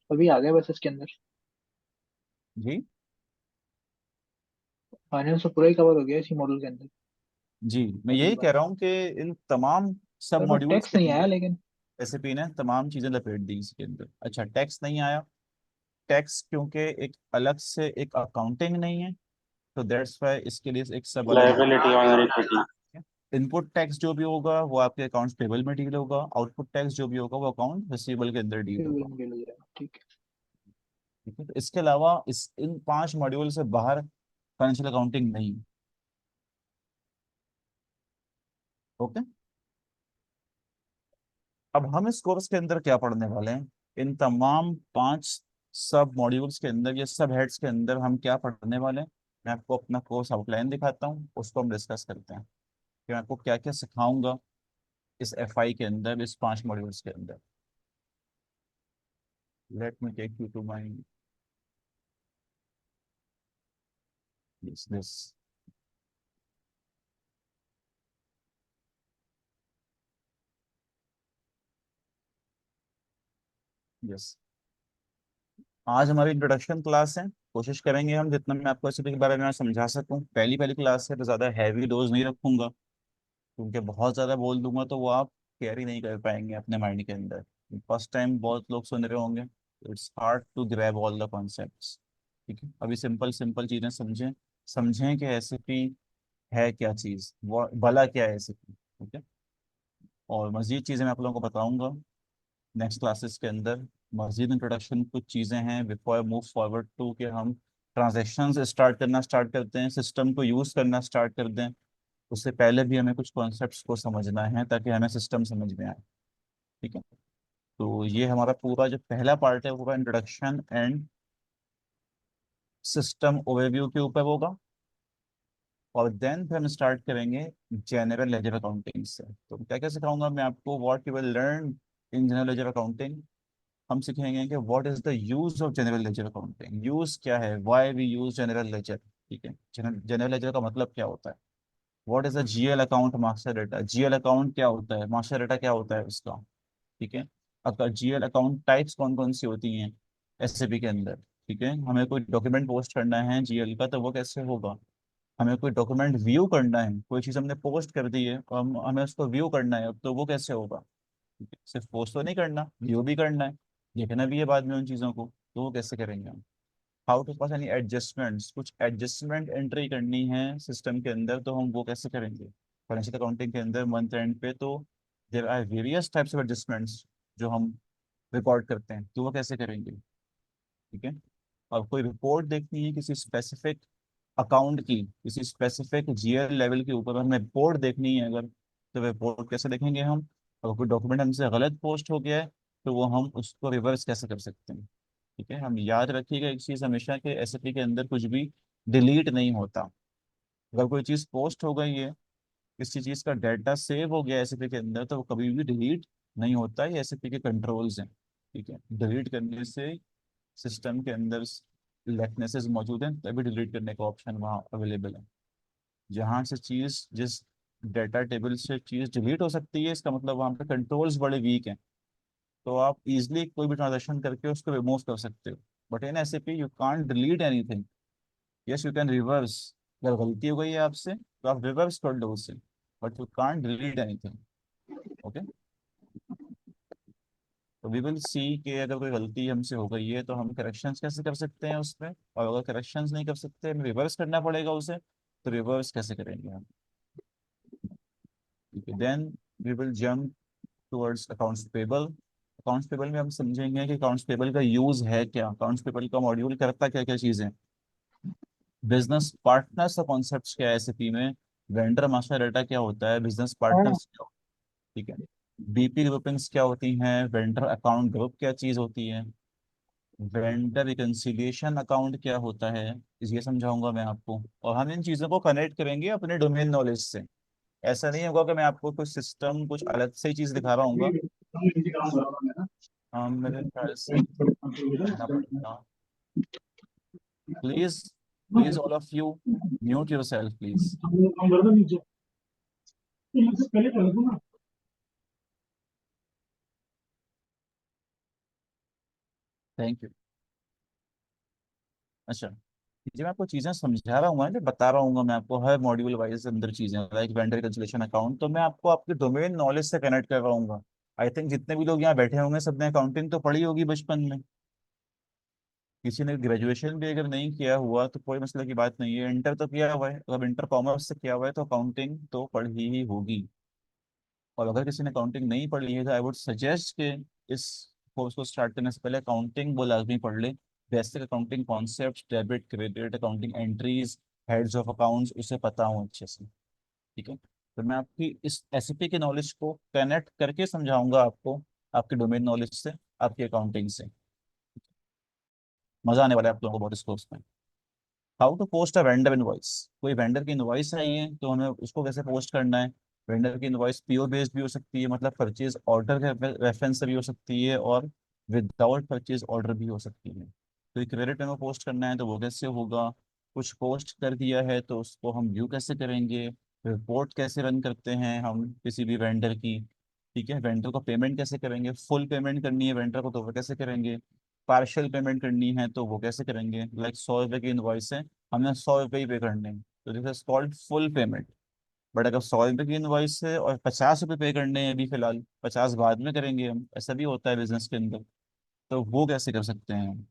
अभी आ गए बस इसके अंदर जी फाइनेंस तो पूरा ही कवर हो गया इसी मॉडल के अंदर जी, मैं यही तकरीबन। कह रहा हूँ कि इन तमाम सब पर मॉड्यूल्स टैक्स के नहीं आया अंदर लेकिन। SAP ने तमाम चीजें लपेट दी इसके अंदर। अच्छा, टैक्स नहीं आया। टैक्स क्योंकि एक अलग से एक अकाउंटिंग नहीं है, तो दैट्स वाई इसके लिए एक सब अलग Liability on equity. Input tax जो भी होगा वो आपके अकाउंट्स पेबल में डील होगा, आउटपुट टैक्स जो भी होगा वो अकाउंट रिसीवेबल के अंदर डील होगा। ठीक है। ठीक है, तो इसके अलावा इन 5 मॉड्यूल से बाहर फाइनेंशियल अकाउंटिंग नहीं। ओके, अब हम इस कोर्स के अंदर क्या पढ़ने वाले हैं? इन तमाम 5 सब मॉड्यूल्स के अंदर या सब हेड्स के अंदर हम क्या पढ़ने वाले हैं, मैं आपको अपना कोर्स आउटलाइन दिखाता हूँ, उसको हम डिस्कस करते हैं कि मैं आपको क्या क्या सिखाऊंगा इस FI के अंदर, इस 5 मॉड्यूल्स के अंदर। Let me take you to my this. Yes, आज हमारी इंट्रोडक्शन क्लास है। कोशिश करेंगे हम जितना मैं आपको एसएपी के बारे में समझा सकूं। पहली पहली क्लास है तो ज़्यादा हैवी डोज नहीं रखूंगा, क्योंकि बहुत ज़्यादा बोल दूंगा तो वो आप कैरी नहीं कर पाएंगे अपने माइंड के अंदर। फर्स्ट टाइम बहुत लोग सुन रहे होंगे, it's hard to grab all the concepts. ठीक है, अभी सिंपल सिंपल चीज़ें समझें, समझें कि एसएपी है क्या चीज़, वो भला क्या है एसएपी। ठीक है, और मज़ीद चीज़ें मैं आप लोगों को बताऊंगा नेक्स्ट क्लासेस के अंदर। मजीद इंट्रोडक्शन कुछ चीज़ें हैं बिफोर मूव फॉरवर्ड टू कि हम ट्रांजेक्शन्स स्टार्ट करते हैं, सिस्टम को यूज़ करना स्टार्ट कर दें। उससे पहले भी हमें कुछ कॉन्सेप्ट्स को समझना है ताकि हमें सिस्टम समझ में आए। ठीक है, तो ये हमारा पूरा जो पहला पार्ट है वो पूरा इंट्रोडक्शन एंड सिस्टम ओवरव्यू के ऊपर होगा, और देन फिर हम स्टार्ट करेंगे जनरल लेजर अकाउंटिंग से। तो क्या क्या सिखाऊंगा मैं आपको, what you will learn in general ledger accounting. हम सीखेंगे कि what is the use of general ledger accounting, use क्या है, why we use general ledger. ठीक है, जनरल लेजर का मतलब क्या होता है, what is a GL account master data, GL account क्या होता है, मास्टर डेटा क्या होता है उसका। ठीक है, अगर GL अकाउंट टाइप्स कौन कौन सी होती हैं SAP के अंदर। ठीक है, हमें कोई डॉक्यूमेंट पोस्ट करना है GL का तो वो कैसे होगा, हमें कोई डॉक्यूमेंट व्यू करना है, कोई चीज़ हमने पोस्ट कर दी है और हमें उसको व्यू करना है तो वो कैसे होगा। ठीक है, सिर्फ पोस्ट तो नहीं करना, व्यू भी करना है, देखना भी है बाद में उन चीज़ों को, तो वो कैसे करेंगे हम। How to pass any adjustments, कुछ एडजस्टमेंट एंट्री करनी है सिस्टम के अंदर तो हम वो कैसे करेंगे। फाइनेंशियल अकाउंटिंग के अंदर मंथ एंड पे तो there are various types of adjustments जो हम रिकॉर्ड करते हैं, तो वो कैसे करेंगे। ठीक है, और कोई रिपोर्ट देखनी है किसी स्पेसिफिक अकाउंट की, किसी स्पेसिफिक GL लेवल के ऊपर हमें रिपोर्ट देखनी है अगर, तो रिपोर्ट कैसे देखेंगे हम। अगर कोई डॉक्यूमेंट हमसे गलत पोस्ट हो गया है तो वो हम उसको रिवर्स कैसे कर सकते हैं। ठीक है, हम याद रखिएगा एक चीज़ हमेशा कि SAP के अंदर कुछ भी डिलीट नहीं होता। अगर कोई चीज़ पोस्ट हो गई है, किसी चीज़ का डाटा सेव हो गया SAP के अंदर तो वो कभी भी डिलीट नहीं होता, ये SAP के कंट्रोल्स हैं। ठीक है, डिलीट करने से सिस्टम के अंदर लैकनेसेस मौजूद हैं तभी डिलीट करने का ऑप्शन वहाँ अवेलेबल है। जहाँ से चीज़, जिस डाटा टेबल से चीज़ डिलीट हो सकती है, इसका मतलब वहाँ पे कंट्रोल्स बड़े वीक हैं, तो आप इजीली कोई भी ट्रांजेक्शन करके उसको रिमूव कर सकते हो। But in SAP you can't delete anything. Yes, you can reverse, अगर गलती हो गई है आपसे तो आप रिवर्स कर लो उसे, but you can't delete anything. Okay, तो वी विल सी कि अगर कोई गलती हमसे हो गई है तो हम करेक्शंस कैसे कर सकते हैं उसमें, और अगर करेक्शंस नहीं कर सकते, हमें रिवर्स करना पड़ेगा उसे, तो रिवर्स कैसे करेंगे हम। ठीक है, then we will jump towards accounts payable. Accounts payable में हम समझेंगे कि अकाउंट्स पेबल का यूज है क्या, अकाउंट्स पेबल का मॉड्यूल करता क्या क्या चीज़ें। बिजनेस पार्टनर्स का कॉन्सेप्ट क्या है SAP में, वेंडर मास्टर डाटा क्या होता है, बिजनेस पार्टनर्स क्या। ठीक है, BP ग्रुपिंग्स क्या होती हैं, वेंडर अकाउंट ग्रुप क्या चीज़ होती है, वेंडर रिकंसिलिएशन अकाउंट क्या होता है, ये समझाऊंगा मैं आपको। और हम इन चीज़ों को कनेक्ट करेंगे अपने डोमेन नॉलेज से। ऐसा नहीं होगा कि मैं आपको कुछ सिस्टम कुछ अलग से ही चीज़ दिखा रहा हूँ। मेरे ख्याल से करना पड़ेगा। Please, please all of you mute your self please. Thank you. अच्छा, जी मैं आपको चीज़ें समझा रहा हूँ, बता रहा हूँ मैं आपको हर मॉड्यूल वाइज अंदर चीज़ें, लाइक वेंडर रिकंसिलिएशन अकाउंट तो मैं आपको आपके डोमेन नॉलेज से कनेक्ट कर रहा हूँ। आई थिंक जितने भी लोग यहाँ बैठे होंगे सबने अकाउंटिंग तो पढ़ी होगी बचपन में। किसी ने ग्रेजुएशन भी अगर नहीं किया हुआ तो कोई मसले की बात नहीं है, इंटर तो किया हुआ है, अगर इंटर कॉमर्स से किया हुआ है तो अकाउंटिंग तो पढ़ी ही होगी। और अगर किसी ने अकाउंटिंग नहीं पढ़ी है तो आई वुड सजेस्ट कि इस कोर्स को स्टार्ट करने से पहले अकाउंटिंग वो लाजमी पढ़ ले। Basic accounting concept, debit credit, accounting entries, heads of accounts, उसे पता हो अच्छे से। ठीक है, तो मैं आपकी इस SAP के नॉलेज को कनेक्ट करके समझाऊंगा आपको आपके डोमेन नॉलेज से, आपकी अकाउंटिंग से। मजा आने वाला है आप लोगों को बहुत इस कोर्स में। How to post a vendor invoice. कोई वेंडर की इनवॉइस आई है तो हमें उसको कैसे पोस्ट करना है। वेंडर की इनवॉइस पीओ बेस्ड भी हो सकती है, मतलब परचेज ऑर्डर के रेफरेंस से भी हो सकती है, और विदाउट परचेज ऑर्डर भी हो सकती है। तो एक क्रेडिट मेमो पोस्ट करना है तो वो कैसे होगा। कुछ पोस्ट कर दिया है तो उसको हम व्यू कैसे करेंगे। रिपोर्ट कैसे रन करते हैं हम किसी भी वेंडर की। ठीक है, वेंडर को पेमेंट कैसे करेंगे, फुल पेमेंट करनी है वेंडर को तो वो कैसे करेंगे। पार्शियल पेमेंट करनी है तो वो कैसे करेंगे। लाइक 100 रुपये की इनवॉइस है, हमें 100 रुपये ही पे करने हैं तो this is called full payment. But अगर 100 रुपये की इनवॉइस है और 50 रुपये पे करने हैं अभी फिलहाल, 50 बाद में करेंगे हम, ऐसा भी होता है बिजनेस के अंदर, तो वो कैसे कर सकते हैं हम।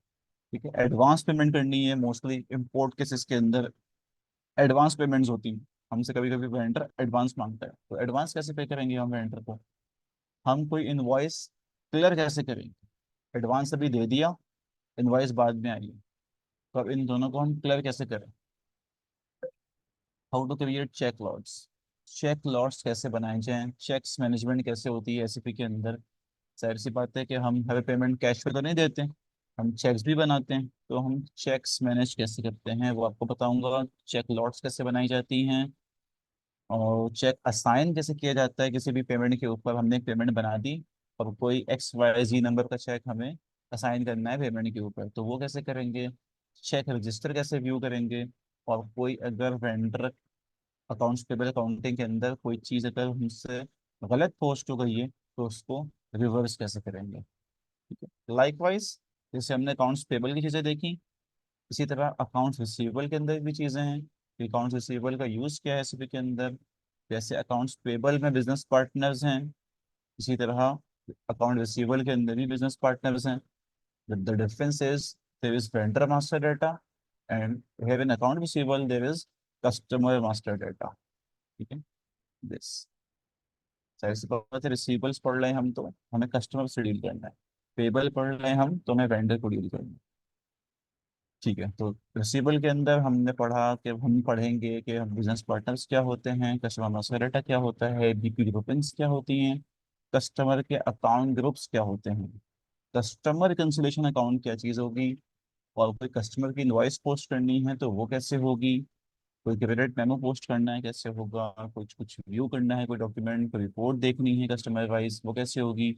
ठीक है, एडवांस पेमेंट करनी है, मोस्टली इम्पोर्ट केसेस के अंदर एडवांस पेमेंट्स होती हैं। हमसे कभी कभी वेंडर एडवांस मांगता है तो एडवांस कैसे पे करेंगे हम वेंडर को। हम कोई इनवॉइस क्लियर कैसे करेंगे। एडवांस अभी दे दिया, इनवॉइस बाद में आई है, तो अब इन दोनों को हम क्लियर कैसे करें। How to create check lots. Check lots कैसे बनाए जाएं, चेक्स मैनेजमेंट कैसे होती है एसएपी के अंदर। जाहिर सी बात है कि हम हमें पेमेंट कैश पे तो नहीं देते, हम चेक्स भी बनाते हैं, तो हम चेक्स मैनेज कैसे करते हैं वो आपको बताऊंगा। चेक लॉट्स कैसे बनाई जाती हैं, और चेक असाइन कैसे किया जाता है किसी भी पेमेंट के ऊपर। हमने एक पेमेंट बना दी और कोई XYZ नंबर का चेक हमें असाइन करना है पेमेंट के ऊपर, तो वो कैसे करेंगे। चेक रजिस्टर कैसे व्यू करेंगे। और कोई अगर वेंडर अकाउंट्स पेबल अकाउंटिंग के अंदर कोई चीज़ अगर हमसे गलत पोस्ट हो गई है तो उसको रिवर्स कैसे करेंगे। ठीक है, लाइकवाइज जैसे हमने अकाउंट्स पेबल की चीज़ें देखी, इसी तरह अकाउंट्स रिसीवेबल के अंदर भी चीज़ें हैं कि अकाउंट्स रिसीवेबल का यूज़ क्या है सीपी के अंदर। जैसे अकाउंट्स पेबल में बिजनेस पार्टनर्स हैं, इसी तरह अकाउंट रिसीवेबल के अंदर भी बिजनेस पार्टनर्स हैं। The difference is there is vendor master data, and here in account receivable there is customer master data। ठीक है, दिस जाहिर सी बात है रिसीवेबल्स पढ़ रहे हैं हम तो हमें कस्टमर से डील करना है, पेबल पढ़ रहे हैं हम तो हमें वेंडर को डील करना है। ठीक है, तो रिसीवेबल के अंदर हमने पढ़ा कि हम पढ़ेंगे कि बिजनेस पार्टनर्स क्या होते हैं, कस्टमर मास्टर डेटा क्या होता है, बीपी ग्रुपिंग्स क्या होती हैं, कस्टमर के अकाउंट ग्रुप्स क्या होते हैं, कस्टमर रिकंसिलिएशन अकाउंट क्या चीज़ होगी, और कोई कस्टमर की इनवॉइस पोस्ट करनी है तो वो कैसे होगी, कोई क्रेडिट मेमो पोस्ट करना है कैसे होगा, कुछ कुछ व्यू करना है कोई डॉक्यूमेंट, कोई रिपोर्ट देखनी है कस्टमर वाइज वो कैसे होगी,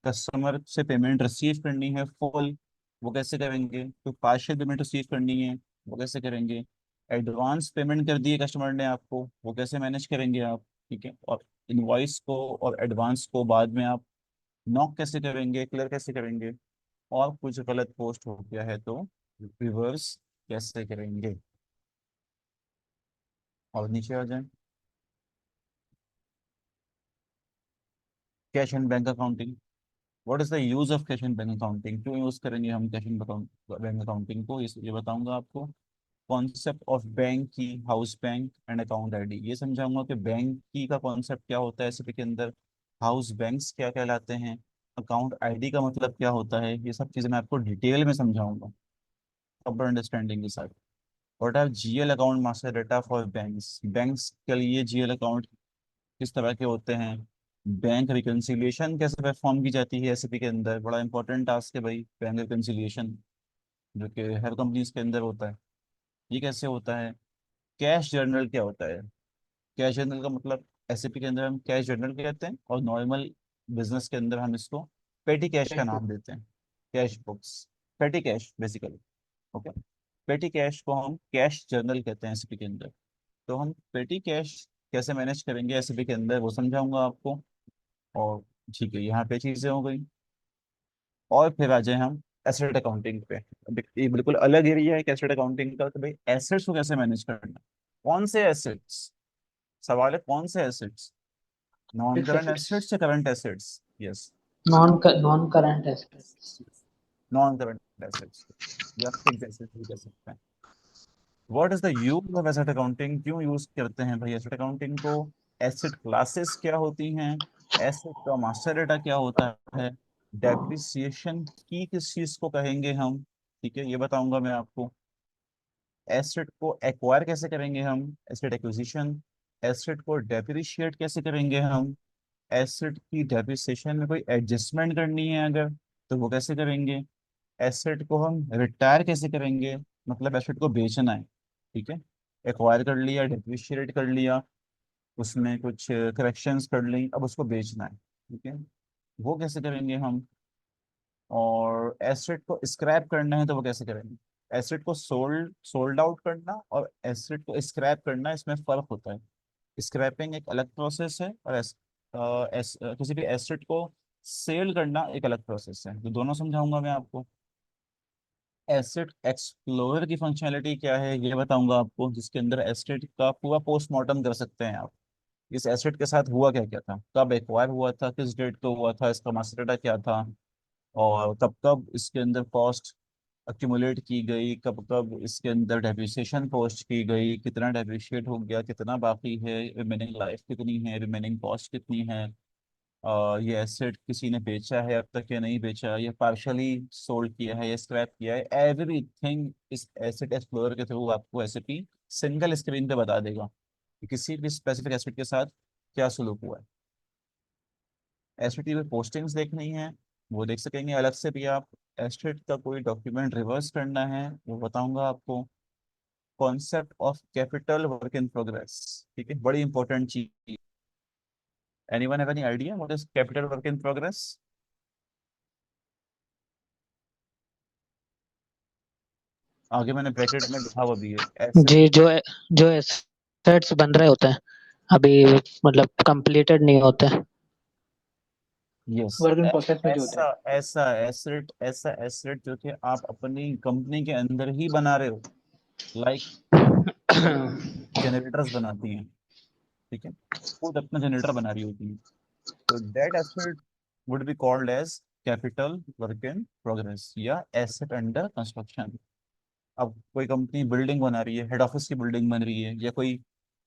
कस्टमर से पेमेंट रिसीव करनी है फुल वो कैसे करेंगे, कोई पार्शियल पेमेंट रिसीव करनी है वो कैसे करेंगे, एडवांस पेमेंट कर दी है कस्टमर ने आपको वो कैसे मैनेज करेंगे आप। ठीक है, और इनवॉइस को और एडवांस को बाद में आप नॉक कैसे करेंगे, क्लियर कैसे करेंगे, और कुछ गलत पोस्ट हो गया है तो रिवर्स कैसे करेंगे। और नीचे आ जाए, cash and bank accounting. What is the use of cash and bank accounting, क्यों यूज करेंगे हम कैश एंड बैंक अकाउंटिंग को, ये बताऊंगा आपको। कॉन्सेप्ट ऑफ बैंक की, house bank and account ID, ये समझाऊंगा कि बैंक की का कॉन्सेप्ट क्या होता है एसपी के अंदर, हाउस बैंक्स क्या कहलाते हैं, अकाउंट आईडी का मतलब क्या होता है, ये सब चीज़ें मैं आपको डिटेल में समझाऊंगा प्रॉपर अंडरस्टैंडिंग के साथ। What are GL account master data for banks, banks के लिए जीएल अकाउंट किस तरह के होते हैं, बैंक रिकंसिलिएशन कैसे परफॉर्म की जाती है एसएपी के अंदर, बड़ा इंपॉर्टेंट टास्क है भाई बैंक रिकंसिलिएशन, जो कि हर कंपनीज के अंदर होता है, ये कैसे होता है। कैश जर्नल क्या होता है, कैश जर्नल का मतलब एसएपी के अंदर हम कैश जर्नल कहते हैं और नॉर्मल बिजनेस के अंदर हम इसको पेटी कैश का कैश बुक। नाम देते हैं, कैश बुक्स, पेटी कैश बेसिकली। ओके, पेटी कैश को हम कैश जर्नल कहते हैं एसएपी के अंदर। तो हम पेटी कैश कैसे मैनेज करेंगे एसएपी के अंदर वो समझाऊंगा आपको। और ठीक है, यहाँ पे चीजें हो गई, और फिर आ जाए हम एसेट अकाउंटिंग पे। अब ये बिल्कुल अलग एरिया है एसेट अकाउंटिंग का, तो भाई एसेट्स को कैसे मैनेज करना, कौन से एसेट्स, सवाल है कौन से assets, non fix current assets. Assets या current assets. Yes, non current aspects. Non current assets या फिक्स एसेट्स भी कह सकते हैं। What is the use of asset accounting, क्यों यूज करते हैं भाई एसेट अकाउंटिंग को, एसेट क्लासेस क्या होती हैं, एसेट का मास्टर डेटा क्या होता है, डेप्रिसिएशन की किस चीज को कहेंगे हम। ठीक है, ये बताऊंगा मैं आपको। एसेट को एक्वायर कैसे करेंगे हम, एसेट एक्विजिशन, एसेट को डेप्रिशिएट कैसे करेंगे हम, एसेट की डेप्रिसिएशन में कोई एडजस्टमेंट करनी है अगर तो वो कैसे करेंगे, एसेट को हम रिटायर कैसे करेंगे, मतलब एसेट को बेचना है, ठीक है, एक्वायर कर लिया, डिप्रिशिएट कर लिया, उसमें कुछ करेक्शंस कर ली, अब उसको बेचना है, ठीक है, वो कैसे करेंगे हम। और एसेट को स्क्रैप करना है तो वो कैसे करेंगे। एसेट को सोल्ड आउट करना और एसेट को स्क्रैप करना, इसमें फर्क होता है। स्क्रैपिंग एक अलग प्रोसेस है और किसी भी एसेट को सेल करना एक अलग प्रोसेस है, तो दोनों समझाऊंगा मैं आपको। एसेट एक्सप्लोरर की फंक्शनैलिटी क्या है ये बताऊंगा आपको, जिसके अंदर एसेट का पूरा पोस्टमार्टम कर सकते हैं आप। इस एसेट के साथ हुआ क्या क्या था, कब एक्वायर हुआ था, किस डेट को हुआ था, इसका मास्टर डेटा क्या था, और कब कब इसके अंदर कॉस्ट अक्यूमुलेट की गई, कब कब इसके अंदर डेप्रिसिएशन पोस्ट की गई, कितना डेप्रिशिएट हो गया, कितना बाकी है, रिमेनिंग लाइफ कितनी है, रिमेनिंग कॉस्ट कितनी है, ये एसेट किसी ने बेचा है अब तक या नहीं बेचा, ये पार्शली सोल्ड किया है या स्क्रैप किया है, एवरीथिंग इस एसेट एक्सप्लोरर के थ्रू आपको एसएपी सिंगल स्क्रीन पे बता देगा कि किसी भी स्पेसिफिक एसेट के साथ क्या सलूक हुआ है। एसटीटी में पोस्टिंग्स देखनी है वो देख सकेंगे अलग से भी आप। एस्टेट का कोई डॉक्यूमेंट रिवर्स करना है वो बताऊंगा आपको। Concept of capital work in progress, ठीक है, बड़ी इंपॉर्टेंट चीज। Anyone have any idea what is capital work in progress. आगे मैंने ब्रैकेट में लिखा हुआ भी है एसेट। जी, जो एसेट्स बन रहे होते हैं अभी, मतलब कंप्लीटेड नहीं होते हैं। यस, वर्क इन प्रोसेस में जो होता ऐसा है। ऐसा एसेट जो कि आप अपनी कंपनी के अंदर ही बना रहे हो, लाइक जनरेटर्स बनाती हैं, ठीक है, खुद अपना जनरेटर बना रही होती है, तो that asset would be called as capital work in progress या एसेट अंडर कंस्ट्रक्शन। अब कोई कंपनी बिल्डिंग बना रही है, हेड ऑफिस की बिल्डिंग बन रही है, या कोई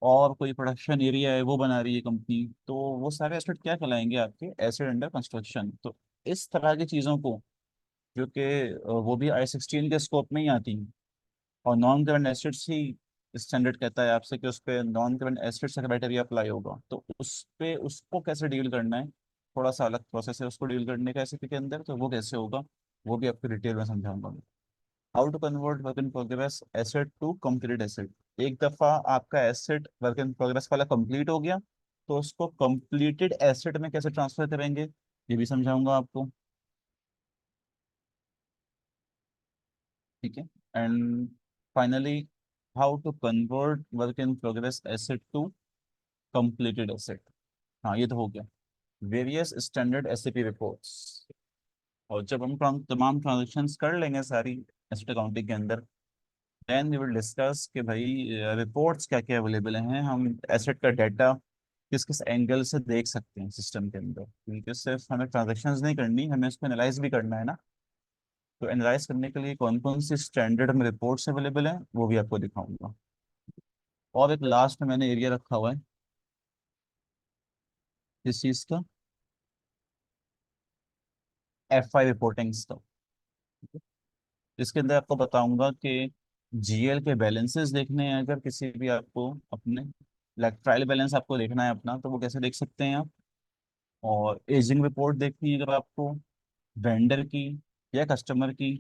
और कोई प्रोडक्शन एरिया है वो बना रही है कंपनी, तो वो सारे एसेट क्या कहलाएंगे आपके, एसेट अंडर कंस्ट्रक्शन। तो इस तरह की चीज़ों को जो कि वो भी आई 16 के स्कोप में ही आती हैं, और नॉन करंट एसेट्स ही स्टैंडर्ड कहता है आपसे कि उस पर नॉन करंट एसेट्स का क्राइटेरिया अप्लाई होगा, तो उस पे उसको कैसे डील करना है, थोड़ा सा अलग प्रोसेस है उसको डील करने का एसएपी के अंदर, तो वो कैसे होगा वो भी आपको डिटेल में समझाऊंगा मैं। How to convert work in progress asset to complete asset. एक दफा आपका एसेट वर्क इन प्रोग्रेस वाला कंप्लीट हो गया तो उसको कंप्लीटेड एसेट में कैसे ट्रांसफर करेंगे ये भी समझाऊंगा आपको, ठीक है। And finally how to convert work in progress asset to completed asset. हाँ ये तो हो गया। वेरियस स्टैंडर्ड एसएपी रिपोर्ट्स, और जब हम तमाम ट्रांजेक्शन्स कर लेंगे सारी एसेट अकाउंटिंग के अंदर, देन वी विल डिस्कस कि भाई रिपोर्ट्स क्या क्या अवेलेबल हैं, हम एसेट का डाटा किस किस एंगल से देख सकते हैं सिस्टम के अंदर, क्योंकि सिर्फ हमें ट्रांजेक्शन्स नहीं करनी, हमें उसको एनालाइज भी करना है ना। तो एनालाइज करने के लिए कौन कौन सी स्टैंडर्ड में रिपोर्ट्स अवेलेबल हैं वो भी आपको दिखाऊंगा। और एक लास्ट में मैंने एरिया रखा हुआ है किस चीज़ का, FI रिपोर्टिंग्स का। इसके अंदर आपको बताऊंगा कि जीएल के बैलेंसेस देखने हैं, अगर किसी भी आपको अपने लाइक ट्रायल बैलेंस आपको देखना है अपना, तो वो कैसे देख सकते हैं आप। और एजिंग रिपोर्ट देखनी है अगर आपको वेंडर की या कस्टमर की,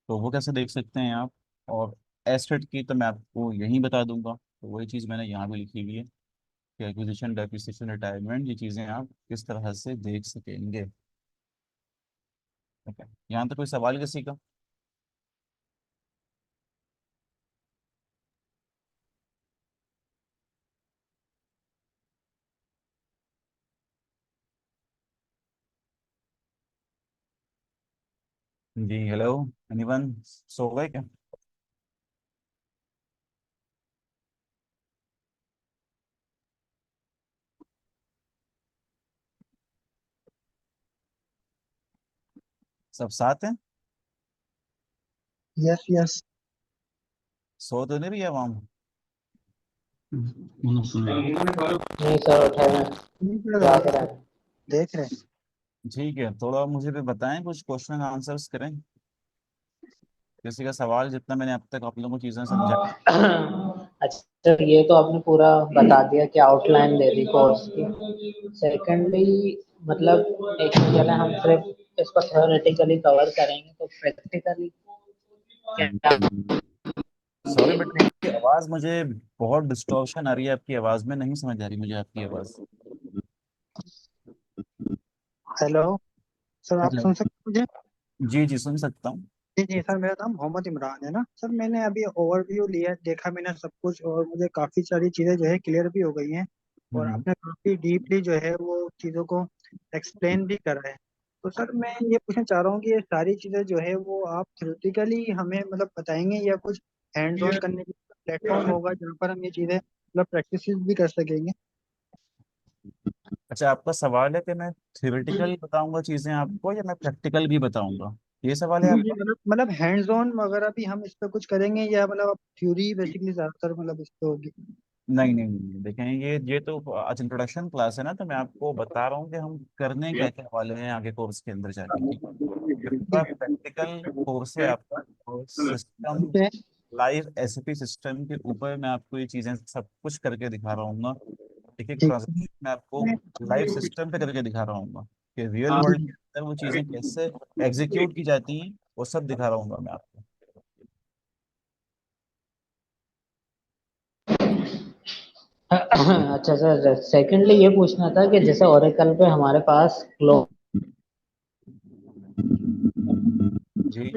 तो वो कैसे देख सकते हैं आप। और एसेट की तो मैं आपको यहीं बता दूंगा, तो वही चीज़ मैंने यहाँ भी लिखी हुई है कि एक्विजिशन, डेप्रिसिएशन, रिटायरमेंट, ये चीज़ें आप किस तरह से देख सकेंगे। ठीक है, यहाँ तो कोई सवाल किसी का। जी हेलो, एनीवन, सो गए क्या। सब साथ हैं, यस यस। सो तो नहीं भैया वहाँ। नहीं सर, उठाए हैं, जाग रहे हैं। देख रहे हैं। ठीक है, थोड़ा मुझे भी बताएं, कुछ क्वेश्चन आंसर्स करें, किसी का सवाल, जितना मैंने अब तक आप लोगों को चीज़ें समझा। अच्छा, ये तो आपने पूरा बता दिया कि आउटलाइन दे दी कोर्स की। सेकेंडली, मतलब एक तो चला हम सिर्फ इसको थ्योरेटिकली कवर करेंगे तो प्रैक्टिकली क्या? सॉरी बट आपकी आवाज मुझे बहुत डिस्टॉर्शन आ रही है, आपकी आवाज में नहीं समझ आ रही मुझे आपकी आवाज। हेलो सर, आप हेलो। सुन सकते हैं मुझे? जी जी सुन सकता हूँ। जी जी सर, मेरा नाम मोहम्मद इमरान है ना सर। मैंने अभी ओवरव्यू लिया, देखा मैंने सब कुछ, और मुझे काफ़ी सारी चीज़ें जो है क्लियर भी हो गई हैं। और हम्म। आपने काफ़ी डीपली जो है वो चीज़ों को एक्सप्लेन भी करा है। तो सर मैं ये पूछना चाह रहा हूँ कि ये सारी चीज़ें जो है वो आप थ्योरेटिकली हमें मतलब बताएंगे, या कुछ हैंड्स ऑन करने के प्लेटफॉर्म होगा जहाँ पर हम ये चीज़ें मतलब प्रैक्टिस भी कर सकेंगे? अच्छा, आपका सवाल है कि मैं थियोरेटिकल बताऊंगा चीजें आपको या मैं प्रैक्टिकल भी बताऊंगा, ये सवाल है जी जी, आपका? मतलब हैंड्स ऑन वगैरह भी हम इस पे कुछ करेंगे, या मतलब थ्योरी बेसिकली ज्यादातर मतलब इस पे होगी? नहीं नहीं नहीं, देखें ये तो आज इंट्रोडक्शन क्लास है ना, तो मैं आपको बता रहा हूँ कि हम करने क्या क्या वाले हैं आगे कोर्स के अंदर जाके, ठीक है। ये पूरा प्रैक्टिकल कोर्स है आपका, और सिस्टम, ठीक है। लाइव एसएपी सिस्टम के ऊपर मैं आपको ये चीजें सब कुछ करके दिखा रहा हूँ। एक एक ठीक ट्रांजेक्शन मैं आपको लाइव सिस्टम पे करके दिखा रहा हूँ कि रियल है। वर्ल्ड के अंदर वो चीजें कैसे एग्जीक्यूट की जाती हैं, वो सब दिखा रहा हूँ मैं आपको। अच्छा सर, सेकंडली ये पूछना था कि जैसे ओरेकल पे हमारे पास क्लो जी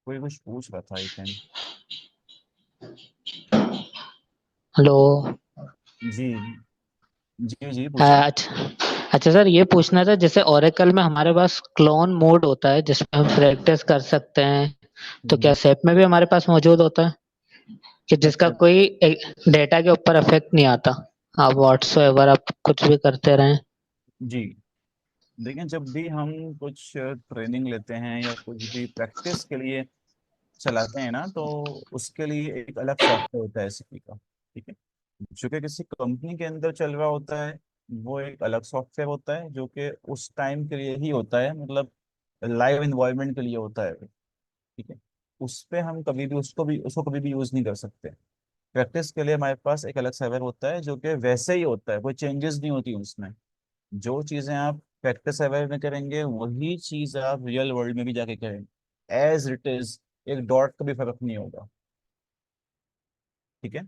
कोई कुछ पूछ रहा था, आई थिंक। हेलो। जी जी जी पूछे। अच्छा। अच्छा सर, ये पूछना था जैसे ओरेकल में हमारे पास क्लोन मोड होता है जिसमें हम प्रैक्टिस कर सकते हैं, तो क्या हम्म, सेप में भी हमारे पास मौजूद होता है कि जिसका अच्छा कोई डेटा के ऊपर इफेक्ट नहीं आता, आप व्हाट्सएवर आप कुछ भी करते रहें? जी, देखें जब भी हम कुछ ट्रेनिंग लेते हैं या कुछ भी प्रैक्टिस के लिए चलाते हैं ना, तो उसके लिए एक अलग सॉफ्टवेयर होता है एसएपी का, ठीक है। जो कि किसी कंपनी के अंदर चल रहा होता है, वो एक अलग सॉफ्टवेयर होता है जो कि उस टाइम के लिए ही होता है, मतलब लाइव इन्वायरमेंट के लिए होता है, ठीक है। उस पे हम कभी भी उसको कभी भी यूज नहीं कर सकते। प्रैक्टिस के लिए हमारे पास एक अलग सर्वर होता है जो कि वैसे ही होता है, कोई चेंजेस नहीं होती उसमें। जो चीजें आप प्रैक्टिस सर्वर में करेंगे वही चीज आप रियल वर्ल्ड में भी जाके करेंगे, एज इट इज, एक डॉट का भी फर्क नहीं होगा, ठीक है।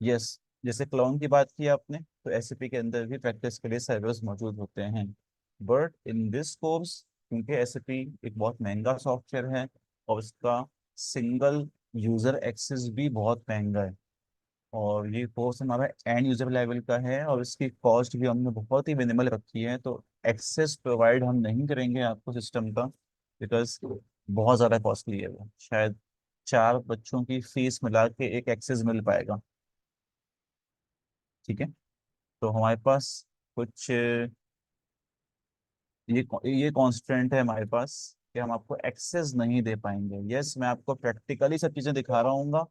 यस, जैसे क्लाउन की बात की आपने, तो एसएपी के अंदर भी प्रैक्टिस के लिए सर्वर्स मौजूद होते हैं। बट इन दिस कोर्स, क्योंकि एसएपी एक बहुत महंगा सॉफ्टवेयर है और इसका सिंगल यूजर एक्सेस भी बहुत महंगा है, और ये कोर्स हमारा एंड यूजर लेवल का है, और इसकी कॉस्ट भी हमने बहुत ही मिनिमल रखी है, तो एक्सेस प्रोवाइड हम नहीं करेंगे आपको सिस्टम का, बिकॉज बहुत ज़्यादा कॉस्टली है वो, शायद 4 बच्चों की फीस मिला के एक एक्सेस मिल पाएगा, ठीक है। तो हमारे पास कुछ ये कॉन्स्टेंट है हमारे पास कि हम आपको एक्सेस नहीं दे पाएंगे। यस, मैं आपको प्रैक्टिकली सब चीज़ें दिखा रहा हूँ,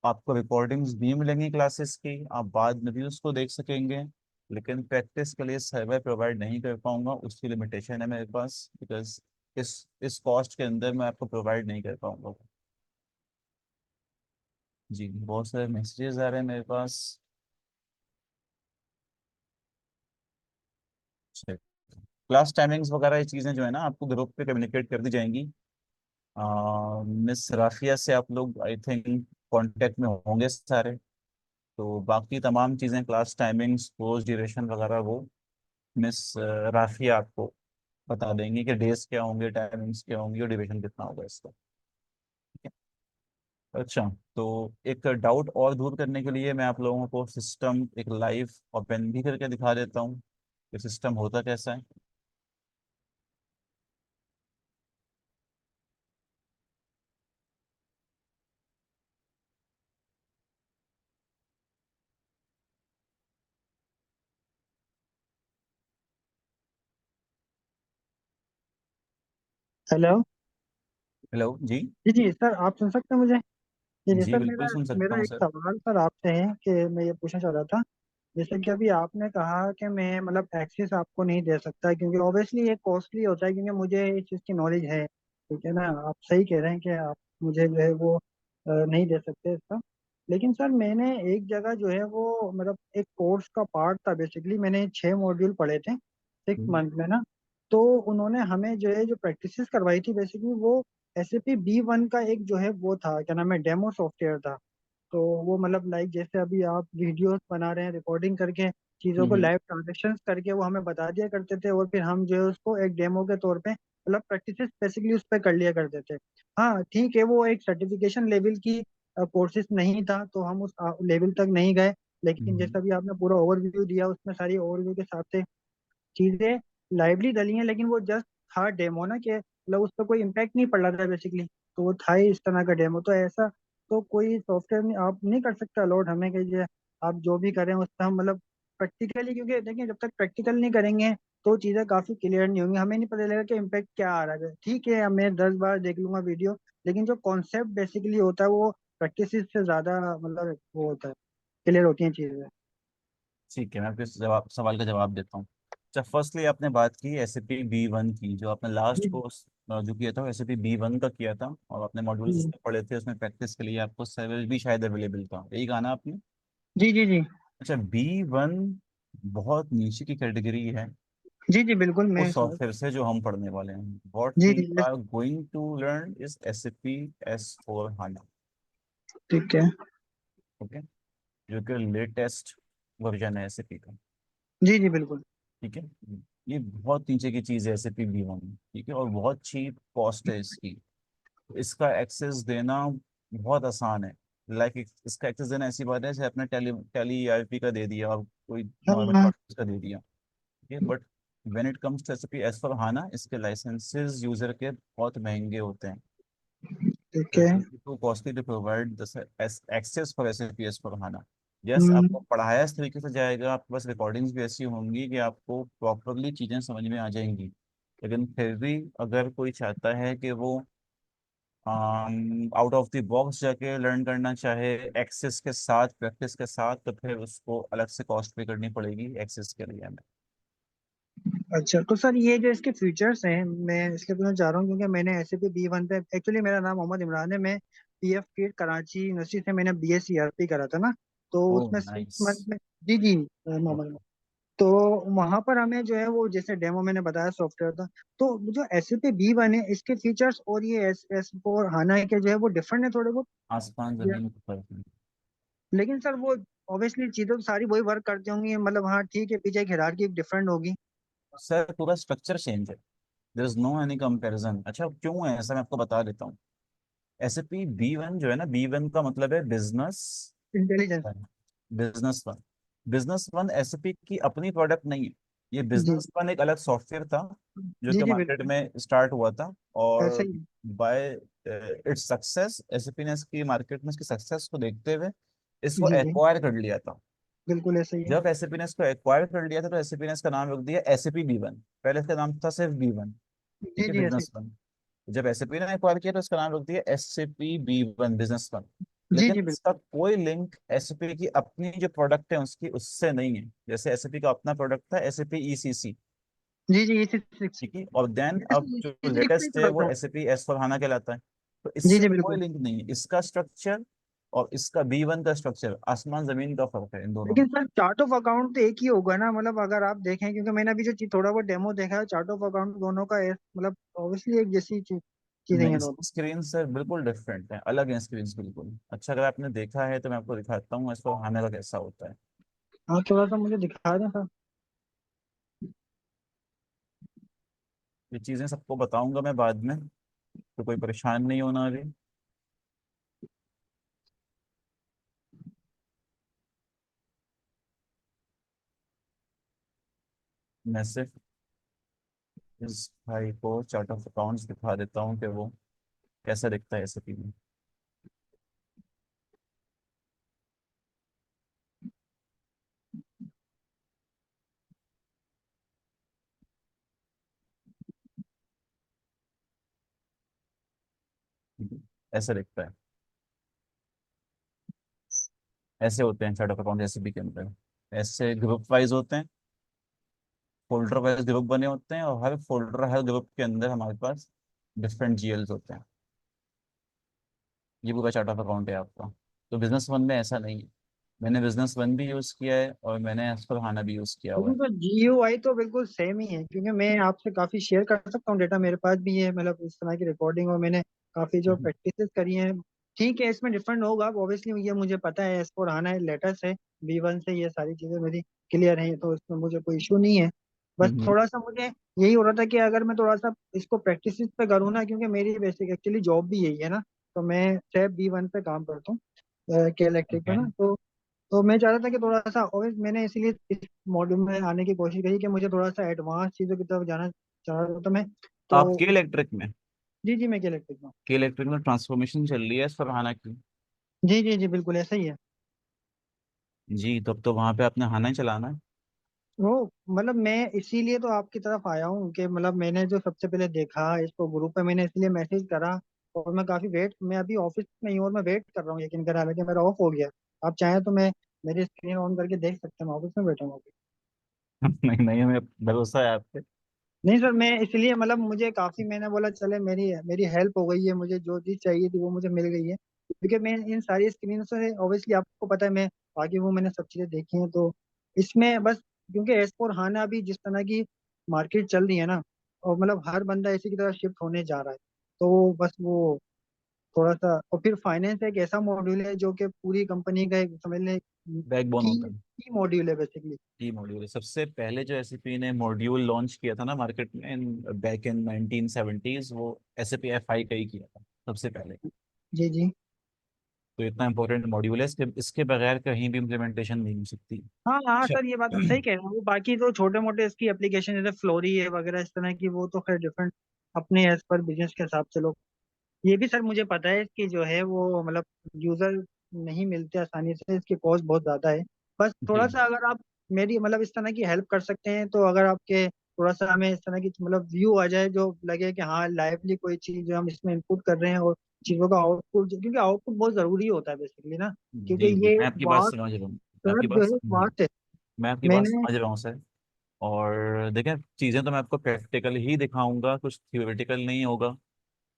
आपको रिकॉर्डिंग्स भी मिलेंगी क्लासेस की, आप बाद में भी उसको देख सकेंगे, लेकिन प्रैक्टिस के लिए सर्वर प्रोवाइड नहीं कर पाऊंगा, उसकी लिमिटेशन है मेरे पास, बिकॉज इस कॉस्ट के अंदर मैं आपको प्रोवाइड नहीं कर पाऊंगा। जी, बहुत सारे मैसेजेस आ रहे हैं मेरे पास। क्लास टाइमिंग्स वगैरह ये चीज़ें जो है ना, आपको ग्रुप पे कम्युनिकेट कर दी जाएंगी। मिस राफिया से आप लोग आई थिंक कांटेक्ट में होंगे सारे, तो बाकी तमाम चीज़ें, क्लास टाइमिंग्स, कोर्स ड्यूरेशन वगैरह, वो मिस राफिया आपको बता देंगे कि डेज क्या होंगे, टाइमिंग्स क्या होंगी और ड्यूरेशन कितना होगा इसका, ठीक है। अच्छा, तो एक डाउट और दूर करने के लिए मैं आप लोगों को सिस्टम एक लाइव ओपन भी करके दिखा देता हूँ कि सिस्टम होता कैसा है। हेलो। हेलो जी। जी जी सर, आप सुन सकते हैं मुझे? जी जी जी सर, बिल्कुल मेरा सुन सकता मेरा हूँ एक सर। सवाल सर आपसे है कि मैं ये पूछना चाह रहा था। जैसे कि अभी आपने कहा कि मैं मतलब एक्सेस आपको नहीं दे सकता, क्योंकि ऑब्वियसली ये कॉस्टली होता है, क्योंकि मुझे इस चीज़ की नॉलेज है, ठीक है ना? आप सही कह रहे हैं कि आप मुझे जो है वो नहीं दे सकते इसका। लेकिन सर मैंने एक जगह जो है वो मतलब एक कोर्स का पार्ट था, बेसिकली मैंने 6 मॉड्यूल पढ़े थे 6 मंथ में ना। तो उन्होंने हमें जो है जो प्रैक्टिसेस करवाई थी बेसिकली वो SAP B1 का एक जो है वो था, क्या नाम है, डेमो सॉफ्टवेयर था। तो वो मतलब लाइक जैसे अभी आप वीडियोस बना रहे हैं रिकॉर्डिंग करके चीज़ों को लाइव ट्रांजेक्शंस करके वो हमें बता दिया करते थे, और फिर हम जो है उसको एक डेमो के तौर पे मतलब प्रैक्टिसेस बेसिकली उस पर कर लिया करते थे। हाँ ठीक है, वो एक सर्टिफिकेशन लेवल की कोर्सेज नहीं था तो हम उस लेवल तक नहीं गए। लेकिन जैसा भी आपने पूरा ओवरव्यू दिया उसमें सारी ओवरव्यू के साथ से चीजें लाइवली डली हैं, लेकिन वो जस्ट था डेमो ना, कि मतलब उस पर कोई इम्पैक्ट नहीं पड़ रहा था बेसिकली। तो वो था ही इस तरह का डेमो। तो ऐसा तो कोई सॉफ्टवेयर में आप नहीं कर सकते अलॉट हमें कि ये आप जो भी करें उस पर हम मतलब प्रैक्टिकली, क्योंकि देखिए जब तक प्रैक्टिकल नहीं करेंगे तो चीज़ें काफ़ी क्लियर नहीं होंगी, हमें नहीं पता चलेगा कि इम्पैक्ट क्या आ रहा है। ठीक है मैं 10 बार देख लूंगा वीडियो, लेकिन जो कॉन्सेप्ट बेसिकली होता है वो प्रैक्टिस से ज़्यादा मतलब वो होता है, क्लियर होती हैं चीज़ें। ठीक है, मैं आपके जवाब सवाल का जवाब देता हूँ। अच्छा, फर्स्टली आपने बात की SAP B1 की, जो आपने लास्ट जी कोर्स जो किया था वो SAP B1 का किया था, और आपने मॉड्यूल्स जी उसमें पढ़े थे, उसमें प्रैक्टिस के लिए आपको सर्वर भी शायद अवेलेबल था, यही कहा ना आपने? जी जी जी अच्छा, B1 बहुत नीचे की कैटेगरी है जी जी बिल्कुल वो मैं समझ। सॉफ्टवेयर से जो हम पढ़ने वाले हैं। व्हाट जी वी जी are going to learn is SAP S/4HANA। ठीक है। ओके, जो कि लेटेस्ट वर्जन है SAP का। जी जी बिल्कुल। ठीक है, ये बहुत नीचे की चीज़ है SAP B1। ठीक है, और बहुत चीप कॉस्ट है इसकी। इसका एक्सेस देना बहुत आसान है। लाइक इसका एक्सेस देना ऐसी बात है जैसे आपने टेली टेली ERP का दे दिया और कोई हाँ नॉर्मल हाँ, प्रोडक्ट का दे दिया। ठीक है, but when it comes to SAP S/4HANA, इसके लाइसेंसेस यूजर के बहुत महंगे होते हैं। ठीक It है। will be too costly to provide this as access for SAP S/4HANA। Yes, hmm, आपको पढ़ाया इस तरीके से जाएगा, आपके पास रिकॉर्डिंग्स भी ऐसी होंगी कि आपको प्रॉपरली चीज़ें समझ में आ जाएंगी। लेकिन फिर भी अगर कोई चाहता है कि वो आउट ऑफ द बॉक्स जाके लर्न करना चाहे एक्सेस के साथ, प्रैक्टिस के साथ, तो फिर उसको अलग से कॉस्ट पे करनी पड़ेगी एक्सेस के लिए हमें। अच्छा तो सर ये जो इसके फीचर्स हैं मैं इसलिए पूछना चाह रहा हूँ क्योंकि मैंने SAP B1 पे, एक्चुअली मेरा नाम मोहम्मद इमरान है, मैं PF किट कराची यूनिवर्सिटी से मैंने BSc ERP करा था ना। तो ओह उसमें 6 मंथ नाइस। में। जी जी मोहम्मद। तो वहां पर हमें जो है वो जैसे डेमो मैंने बताया सॉफ्टवेयर था। तो जो SAP B1 है इसके फीचर्स और ये S4 HANA के जो है वो डिफरेंट है थोड़े बहुत। आसमान जमीन का फर्क है। लेकिन सर वो ऑब्वियसली चीजें तो सारी वही वर्क करती होंगी, मतलब हाँ ठीक है पीछे एक हायरार्की डिफरेंट होगी। सर पूरा स्ट्रक्चर चेंज है, there is no any comparison. अच्छा, क्यों है ऐसा मैं आपको बता देता हूँ। SAP B1 जो है ना, B1 का मतलब है business intelligence. One. Business one SAP की अपनी प्रोडक्ट नहीं है। ये जी बिजनेस वन एक अलग सॉफ्टवेयर था जो जी कि जी मार्केट बिल्कुल में स्टार्ट हुआ था, ऐसे और ही। बाय इट्स सक्सेस SAP ने इसकी मार्केट में इसकी सक्सेस को देखते हुए इसको जी जी एक्वायर कर लिया था। बिल्कुल ऐसे ही है। जब SAP ने इसको एक्वायर कर लिया था तो SAP ने इसका नाम रख दिया SAP B1। पहले इसका नाम था सिर्फ B1। जी ठीक है, जी ऐसे बिजनेस वन। जब SAP ने एक्वायर किया तो इसका नाम रख दिया SAP B1 बिजनेस वन। ही। जी लेकिन जी इसका बिल्कुल। कोई लिंक SAP की अपनी जो प्रोडक्ट है उसकी उससे नहीं है। जैसे SAP का अपना प्रोडक्ट था SAP ECC। जी जी इसी सिक्स। ठीक है, और देन अब जो लेटेस्ट है वो SAP S/4HANA कहलाता है। तो जी इससे जी कोई बिल्कुल। लिंक नहीं है। इसका स्ट्रक्चर और इसका B1 का स्ट्रक्चर आसमान जमीन का फर्क है इन दोनों में। लेकिन सर चार्ट ऑफ अकाउंट तो एक ही होगा ना, मतलब अगर आप देखें क्योंकि मैंने अभी जो थोड़ा बहुत डेमो देखा है चार्ट ऑफ अकाउंट दोनों का मतलब ऑब्वियसली एक जैसी चीजें नहीं, हैं दोनों। इसकी स्क्रीन से बिल्कुल डिफरेंट है, अलग है स्क्रीन बिल्कुल। अच्छा, अगर आपने देखा है तो मैं आपको दिखाता हूँ S/4HANA का कैसा होता है। हाँ थोड़ा सा मुझे दिखा दें सर। ये चीज़ें सबको बताऊंगा मैं बाद में, तो कोई परेशान नहीं होना अभी। मैं सिर्फ इस भाई को चार्ट ऑफ अकाउंट्स दिखा देता हूँ कि वो कैसा दिखता है SAP में। ठीक है? ऐसा दिखता है। ऐसे होते हैं चार्ट ऑफ अकाउंट SAP के अंदर। ऐसे ग्रुप वाइज होते हैं, फोल्डर वाइज ग्रुप बने होते हैं, और हर फोल्डर हर ग्रुप के अंदर हमारे पास डिफरेंट GLs होते हैं। ये पूरा चार्ट ऑफ अकाउंट है आपका। तो बिजनेस वन में ऐसा नहीं है। मैंने बिजनेस वन भी यूज़ किया है और मैंने एस/4HANA भी यूज़ किया हुआ लेकिन है। तो GUI तो बिल्कुल सेम ही है, क्योंकि मैं आपसे काफी शेयर कर सकता हूँ डेटा, मेरे पास भी है, मतलब इस तरह की रिकॉर्डिंग, और मैंने काफी जो प्रैक्टिसेस करी हैं। ठीक है, इसमें डिफरेंट होगा ऑब्वियसली, ये मुझे पता है, S/4HANA लेटेस्ट है, V1 से ये सारी चीजें मेरी क्लियर हैं, तो इसमें मुझे कोई इशू नहीं है। बस हम्म, थोड़ा सा मुझे यही हो रहा था कि अगर मैं थोड़ा सा इसको प्रैक्टिस पे करूँ ना, क्योंकि मेरी बेसिक एक्चुअली जॉब भी यही है ना, तो मैं SAP V1 पे काम करता हूँ के इलेक्ट्रिक पे ओके। ना, तो मैं चाह रहा था कि थोड़ा सा, और मैंने इसीलिए इस मॉड्यूल में आने की कोशिश करी कि मुझे थोड़ा सा एडवांस चीज़ों की तरफ जाना चाह रहा था मैं। तो आपके इलेक्ट्रिक में जी जी, मैं के इलेक्ट्रिक में हूँ। के इलेक्ट्रिक में ट्रांसफॉर्मेशन चल रही है एस/4HANA की। जी जी जी, बिल्कुल ऐसा ही है। जी, तब तो वहाँ पे आपने HANA ही चलाना है। वो मतलब मैं इसीलिए तो आपकी तरफ आया हूँ कि मतलब मैंने जो सबसे पहले देखा इसको ग्रुप पे, मैंने इसलिए मैसेज करा, और मैं काफी वेट, मैं अभी ऑफिस में ही हूँ और मैं वेट कर रहा हूँ, यकीन करा, हालांकि मेरा ऑफ हो गया। आप चाहें तो मैं मेरी स्क्रीन ऑन करके देख सकते हैं, मैं ऑफिस में बैठा हूँ। नहीं नहीं, हमें भरोसा है आप पे। नहीं सर, मैं इसलिए मतलब मुझे काफी, मैंने बोला चले मेरी मेरी हेल्प हो गई है, मुझे जो चीज चाहिए थी वो मुझे मिल गई है, क्योंकि मैं इन सारी स्क्रीन से ऑब्वियसली आपको पता है, मैं आगे वो मैंने सब चीजें देखी हैं, तो इसमें बस क्योंकि S/4HANA अभी जिस तरह की मार्केट चल रही है ना, और मतलब हर बंदा इसी की तरफ शिफ्ट होने जा रहा है, तो बस वो थोड़ा सा, और फिर फाइनेंस एक ऐसा मॉड्यूल है जो कि पूरी कंपनी का एक समझ लें बैकबोन की होता है। की मॉड्यूल है बेसिकली। की मॉड्यूल है। सबसे पहले जो एसएपी ने मॉड्यूल लॉन्च किया था ना मार्केट में, इन बैक इन 1970s, वो एसएपी एफआई का ही किया था सबसे पहले। जी जी। तो इतना इंपॉर्टेंट मॉड्यूल है, इसके इसके बगैर कहीं भी इम्प्लीमेंटेशन नहीं हो सकती। हाँ हाँ अच्छा। सर, ये बात आप सही कह रहे हैं, वो बाकी तो छोटे मोटे इसकी एप्लीकेशन जैसे फ्लोरी है वगैरह इस तरह की, वो तो खैर डिफरेंट अपने एज पर बिजनेस के हिसाब से लोग, ये भी सर मुझे पता है इसकी जो है वो मतलब यूजर नहीं मिलते आसानी से, इसकी कॉस्ट बहुत ज्यादा है। बस थोड़ा जी सा अगर आप मेरी मतलब इस तरह की हेल्प कर सकते हैं, तो अगर आपके थोड़ा सा हमें इस तरह की मतलब व्यू आ जाए जो लगे कि हाँ लाइवली कोई चीज जो हम इसमें इनपुट कर रहे हैं, और चीजों का आउटपुट, क्योंकि आउटपुट बहुत जरूरी होता है बेसिकली ना, क्योंकि जी जी, ये मैं आपकी बात वास्ट समझ रहा हूँ। मैं आपकी सर बात जो है वास्ट है। मैं आपकी बात मैंने समझ रहा हूँ सर। और देखें, चीज़ें तो मैं आपको प्रैक्टिकल ही दिखाऊंगा, कुछ थियोरेटिकल नहीं होगा।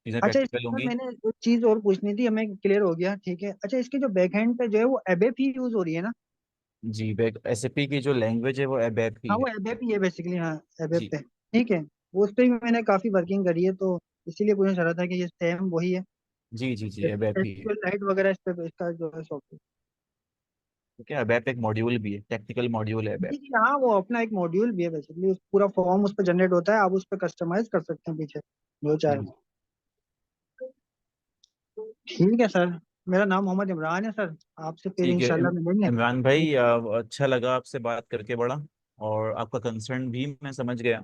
चीज़ें अच्छा, इसमें प्रैक्टिकल सर होंगी। मैंने एक चीज और पूछनी थी, हमें क्लियर हो गया, ठीक है। अच्छा, इसकी जो बैक हैंड पे जो है वो एबेप ही यूज हो रही है ना? जी, बैक एसएपी की जो लैंग्वेज है वो एबैप हाँ, ही वो है। एबेप ही है बेसिकली, हाँ एबेप जी पे। ठीक है, वो उस पे भी मैंने काफी वर्किंग करी है, तो इसीलिए पूछना चाह रहा था कि ये सेम वही है, जी जी जी, एबैप ही है। एसक्यूएल लाइट वगैरह इस पे इसका जो है सॉफ्टवेयर। ठीक है, एबैप एक मॉड्यूल भी है, टेक्निकल मॉड्यूल है एबैप। जी जी, हाँ वो अपना एक मॉड्यूल भी है बेसिकली, पूरा फॉर्म उस पर जनरेट होता है, आप उस पर कस्टमाइज कर सकते हैं पीछे जो चाहे। जी ठीक है सर, मेरा नाम मोहम्मद इमरान है सर, आपसे फिर ठीक है। इंशाल्लाह मिलेंगे। इमरान भाई, अच्छा लगा आपसे बात करके बड़ा। और आपका कंसर्न भी मैं समझ गया,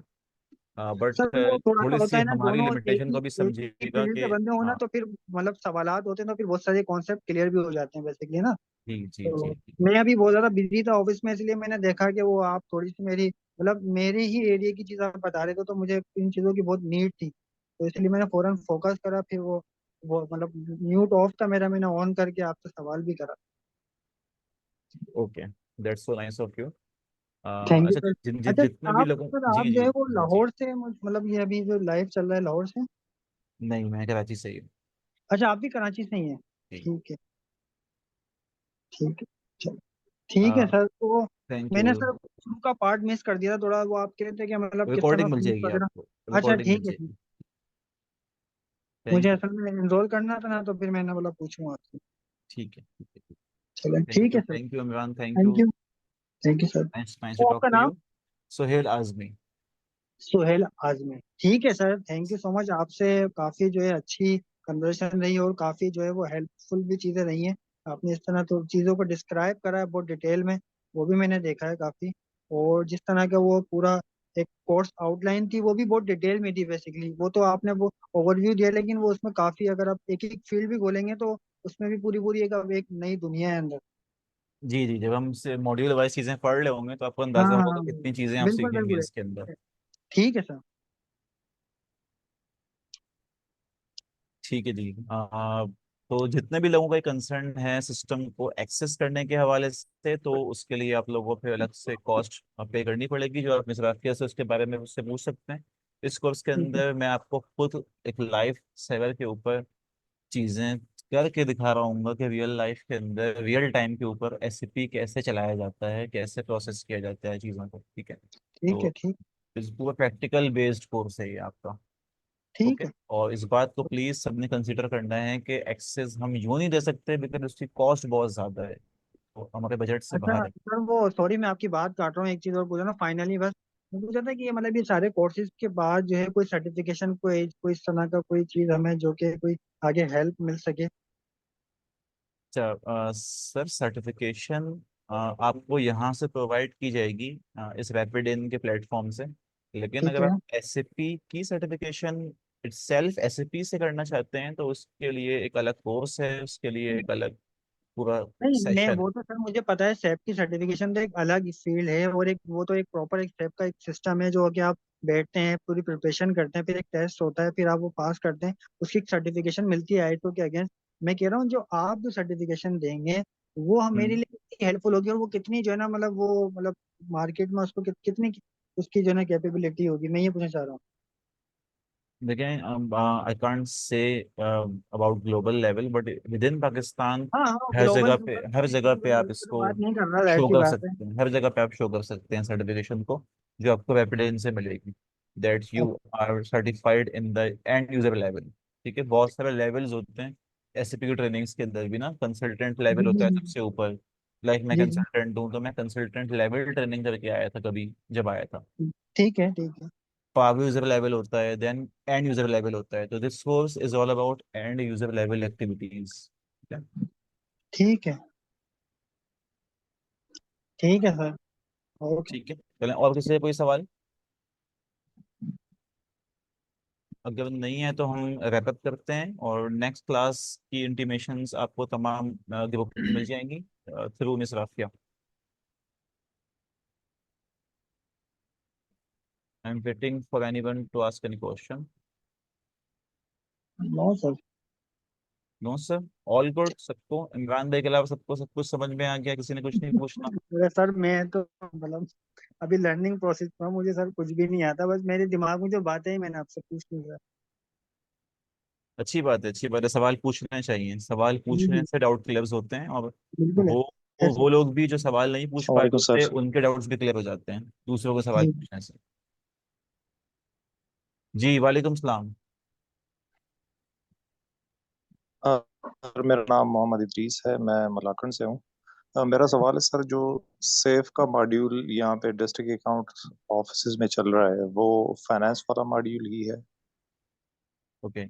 बट सर वो थोड़ा सा थोड़ी होता सी है ना, हमारी दोनों लिमिटेशन को भी एक ही समझिएगा फील्ड कि के बंदे हो ना, हाँ। तो फिर मतलब सवालात होते हैं, तो फिर बहुत सारे कॉन्सेप्ट क्लियर भी हो जाते हैं बेसिकली ना। जी जी तो जी जी। मैं अभी बहुत ज्यादा बिजी था ऑफिस में, इसलिए मैंने देखा कि वो आप थोड़ी सी मेरी मतलब मेरे ही एरिया की चीज आप बता रहे थे, तो मुझे इन चीजों की बहुत नीड थी, तो इसलिए मैंने फौरन फोकस करा, फिर वो मतलब म्यूट ऑफ था मेरा, मैंने ऑन करके आपसे सवाल भी करा। Okay, that's so nice of you. Thank you अच्छा, सर। अच्छा जितने भी आप लोगों, सर, आप जी जो जी है वो जी। लाहौर से मतलब ये अभी जो लाइव चल रहा है लाहौर से? नहीं, मैं कराची से ही हूँ। अच्छा, आप भी कराची से ही हैं? जी। ठीक है, ठीक है, चलो ठीक है सर। तो थैंक मैंने यू। सर शुरू का पार्ट मिस कर दिया था थोड़ा, वो आप कह रहे थे कि मतलब किस तरह रिकॉर्डिंग मिल फीस जाएगी वगैरह। आपको, अच्छा रिकॉर्डिंग मिल ठीक है, ठीक। जाएगी। मुझे थैंक यू। असल में एनरोल करना था ना, तो फिर मैंने बोला पूछूं आपसे। ठीक है ठीक है। चलो थैंक ठीक यू है sir. Thank you Imran, thank thank you. You. Thank you sir. Nice nice to तो टॉक आपका टू नाम? यू। सुहेल आजमी। सुहेल आजमी। ठीक है sir, thank you so much, आपसे काफ़ी जो है अच्छी कन्वर्सेशन रही, और काफ़ी जो है वो हेल्पफुल भी चीज़ें रही हैं। आपने इस तरह तो चीज़ों को डिस्क्राइब करा है बहुत डिटेल में, वो भी मैंने देखा है काफ़ी। और जिस तरह का वो पूरा एक कोर्स आउटलाइन थी, वो भी बहुत डिटेल में थी बेसिकली, वो तो आपने वो ओवरव्यू दिया, लेकिन वो उसमें काफ़ी, अगर आप एक एक फील्ड भी खोलेंगे तो उसमें भी पूरी पूरी एक नई दुनिया है अंदर। जी जी, जब हम से मॉड्यूल वाइज चीज़ें पढ़ रहे होंगे तो आपको हाँ अंदाजा हाँ होगा हाँ, कितनी चीज़ें आप बिल्कुल सीखेंगे बिल्कुल। इसके अंदर। ठीक है सर। ठीक है जी। तो जितने भी लोगों का कंसर्न है सिस्टम को एक्सेस करने के हवाले से, तो उसके लिए आप लोगों को फिर अलग से कॉस्ट पे करनी पड़ेगी, जो आप मिसराफिया से उसके बारे में मुझसे पूछ सकते हैं। इस कोर्स के ठीक है। अंदर मैं आपको खुद एक लाइव सर्वर के ऊपर चीज़ें करके दिखा रहा हूँ कि रियल लाइफ के अंदर रियल टाइम के ऊपर एसएपी कैसे चलाया जाता है, कैसे प्रोसेस किया जाता है चीज़ों को। ठीक है, ठीक है, तो ठीक। इस पूरा प्रैक्टिकल बेस्ड कोर्स है ये आपका। ठीक ओके, है। और इस बात को प्लीज सबने कंसिडर करना है कि एक्सेस हम यूं नहीं दे सकते बिकॉज उसकी कॉस्ट बहुत ज्यादा है, तो हमारे बजट से अच्छा बाहर है। सर, वो सॉरी मैं आपकी बात काट रहा हूँ, एक चीज़ और पूछा ना फाइनली बस। मैं पूछा था कि ये मतलब ये सारे कोर्सेज के बाद जो है कोई सर्टिफिकेशन, कोई कोई इस तरह का कोई चीज़ हमें जो कि कोई आगे हेल्प मिल सके। अच्छा, सर सर्टिफिकेशन आपको यहाँ से प्रोवाइड की जाएगी इस रैपिड इन के प्लेटफॉर्म से। लेकिन ठीक अगर है। आप एसएपी की सर्टिफिकेशन इटसेल्फ एसएपी से करना चाहते हैं तो उसके लिए एक अलग कोर्स है, उसके लिए एक अलग पूरा नहीं, मैं सेशन। वो तो सर मुझे पता है, सैप की सर्टिफिकेशन तो एक अलग फील्ड है, और एक वो तो एक प्रॉपर एक सैप का एक सिस्टम है जो कि आप बैठते हैं, पूरी प्रिपरेशन करते हैं, फिर एक टेस्ट होता है, फिर आप वो पास करते हैं, उसकी एक सर्टिफिकेशन मिलती है आईएसओ के अगेंस्ट। मैं कह रहा हूँ जो आप जो सर्टिफिकेशन देंगे वो मेरे लिए कितनी हेल्पफुल होगी, और वो कितनी जो है ना मतलब वो मतलब मार्केट में उसको कितनी उसकी जो है ना कैपेबिलिटी होगी, मैं ये पूछना चाह रहा हूँ। Again, I can't say about global level, but within Pakistan हाँ हाँ, हर ग्लोबल जगह पे ग्लोबल हर मैं जगह पे ग्लोबल आप लेवल पे तो इसको बात नहीं कर रहा, जाहिर शो सी कर बात है। सकते हैं, हर जगह पे आप शो कर सकते हैं सर्टिफिकेशन को जो आपको वेबडेन से मिलेगी, that you are certified in the end user level. ठीक है, बहुत सारे लेवल्स होते हैं एसएपी की ट्रेनिंग्स के अंदर भी ना, कंसल्टेंट लेवल जी होता जी है जी सबसे ऊपर। लाइक मैं जी जी। कंसल्टेंट हूँ तो मैं कंसल्टेंट लेवल ट्रेनिंग करके आया था कभी जब आया था। ठीक है, ठीक है। पावर यूजर लेवल होता है, देन एंड यूजर लेवल होता है, तो this course is all about and user level activities. ठीक है, ठीक है सर। ओके। ठीक है, चलें, और किसी से कोई सवाल? अगर नहीं है तो हम रैप अप करते हैं, और नेक्स्ट क्लास की इंटीमेशंस आपको तमाम ग्रुप में मिल जाएंगी through miss Rafia. I am waiting for anyone to ask any question. No sir. No sir, all good सबको, इमरान भाई के अलावा सबको सब कुछ समझ में आ गया, किसी ने कुछ नहीं पूछना? अरे सर मैं तो मतलब अभी लर्निंग प्रोसेस में हूं, मुझे सर कुछ भी नहीं आता, बस मेरे दिमाग में जो बातें हैं मैंने आपसे पूछ ली सर। अच्छी बात है, अच्छी बात है, सवाल पूछने चाहिए, सवाल जी पूछने जी, से डाउट क्लियर होते हैं, और बिल्कुल है। वो यस सर। वो लोग भी जो सवाल नहीं पूछ पाए वालेकुम होते सर। उनके डाउट्स भी क्लियर हो जाते हैं दूसरों को सवाल जी। पूछने से। जी वालेकुम सलाम। सर मेरा नाम मोहम्मद इदरीस है, मैं मलाकड़ से हूँ। मेरा सवाल है सर, जो सेफ का मॉड्यूल यहाँ पे डिस्ट्रिक्ट अकाउंट ऑफिस में चल रहा है वो फाइनेंस वाला मॉड्यूल ही है? ओके,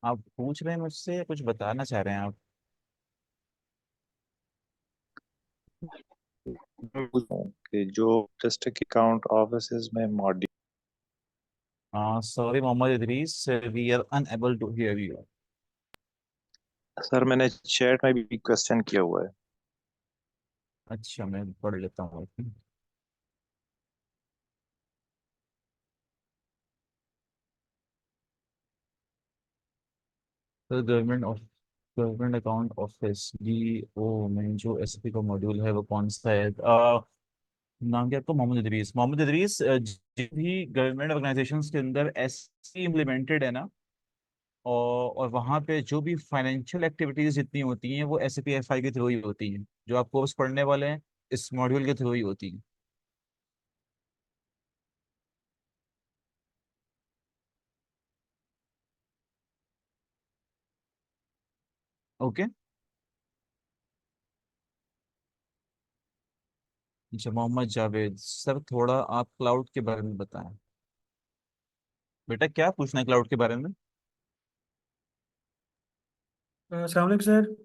आप पूछ रहे हैं मुझसे या कुछ बताना चाह रहे हैं आप? कि जो डिस्ट्रिक्ट अकाउंट ऑफिस में module. Sorry Mohammad Idris, we are unable to hear you. Sir मैंने चैट में भी क्वेश्चन किया हुआ है। अच्छा, मैं पढ़ लेता हूँ। तो गवर्नमेंट अकाउंट ऑफिस जी, ओ में जो एसपी का मॉड्यूल है वो कौन सा है? नाम क्या आपका? मोहम्मद इदरीस। मोहम्मद इदरीस, जो भी गवर्नमेंट ऑर्गेनाइजेशंस के अंदर एसपी इम्प्लीमेंटेड है ना, और वहाँ पे जो भी फाइनेंशियल एक्टिविटीज जितनी होती हैं वो एसपीएफआई के थ्रू ही होती हैं, जो आप कोर्स पढ़ने वाले हैं इस मॉड्यूल के थ्रू ही होती हैं। ओके, अच्छा मोहम्मद जावेद सर, थोड़ा आप क्लाउड के बारे में बताएं। बेटा क्या पूछना है क्लाउड के बारे में? अस्सलाम वालेकुम सर।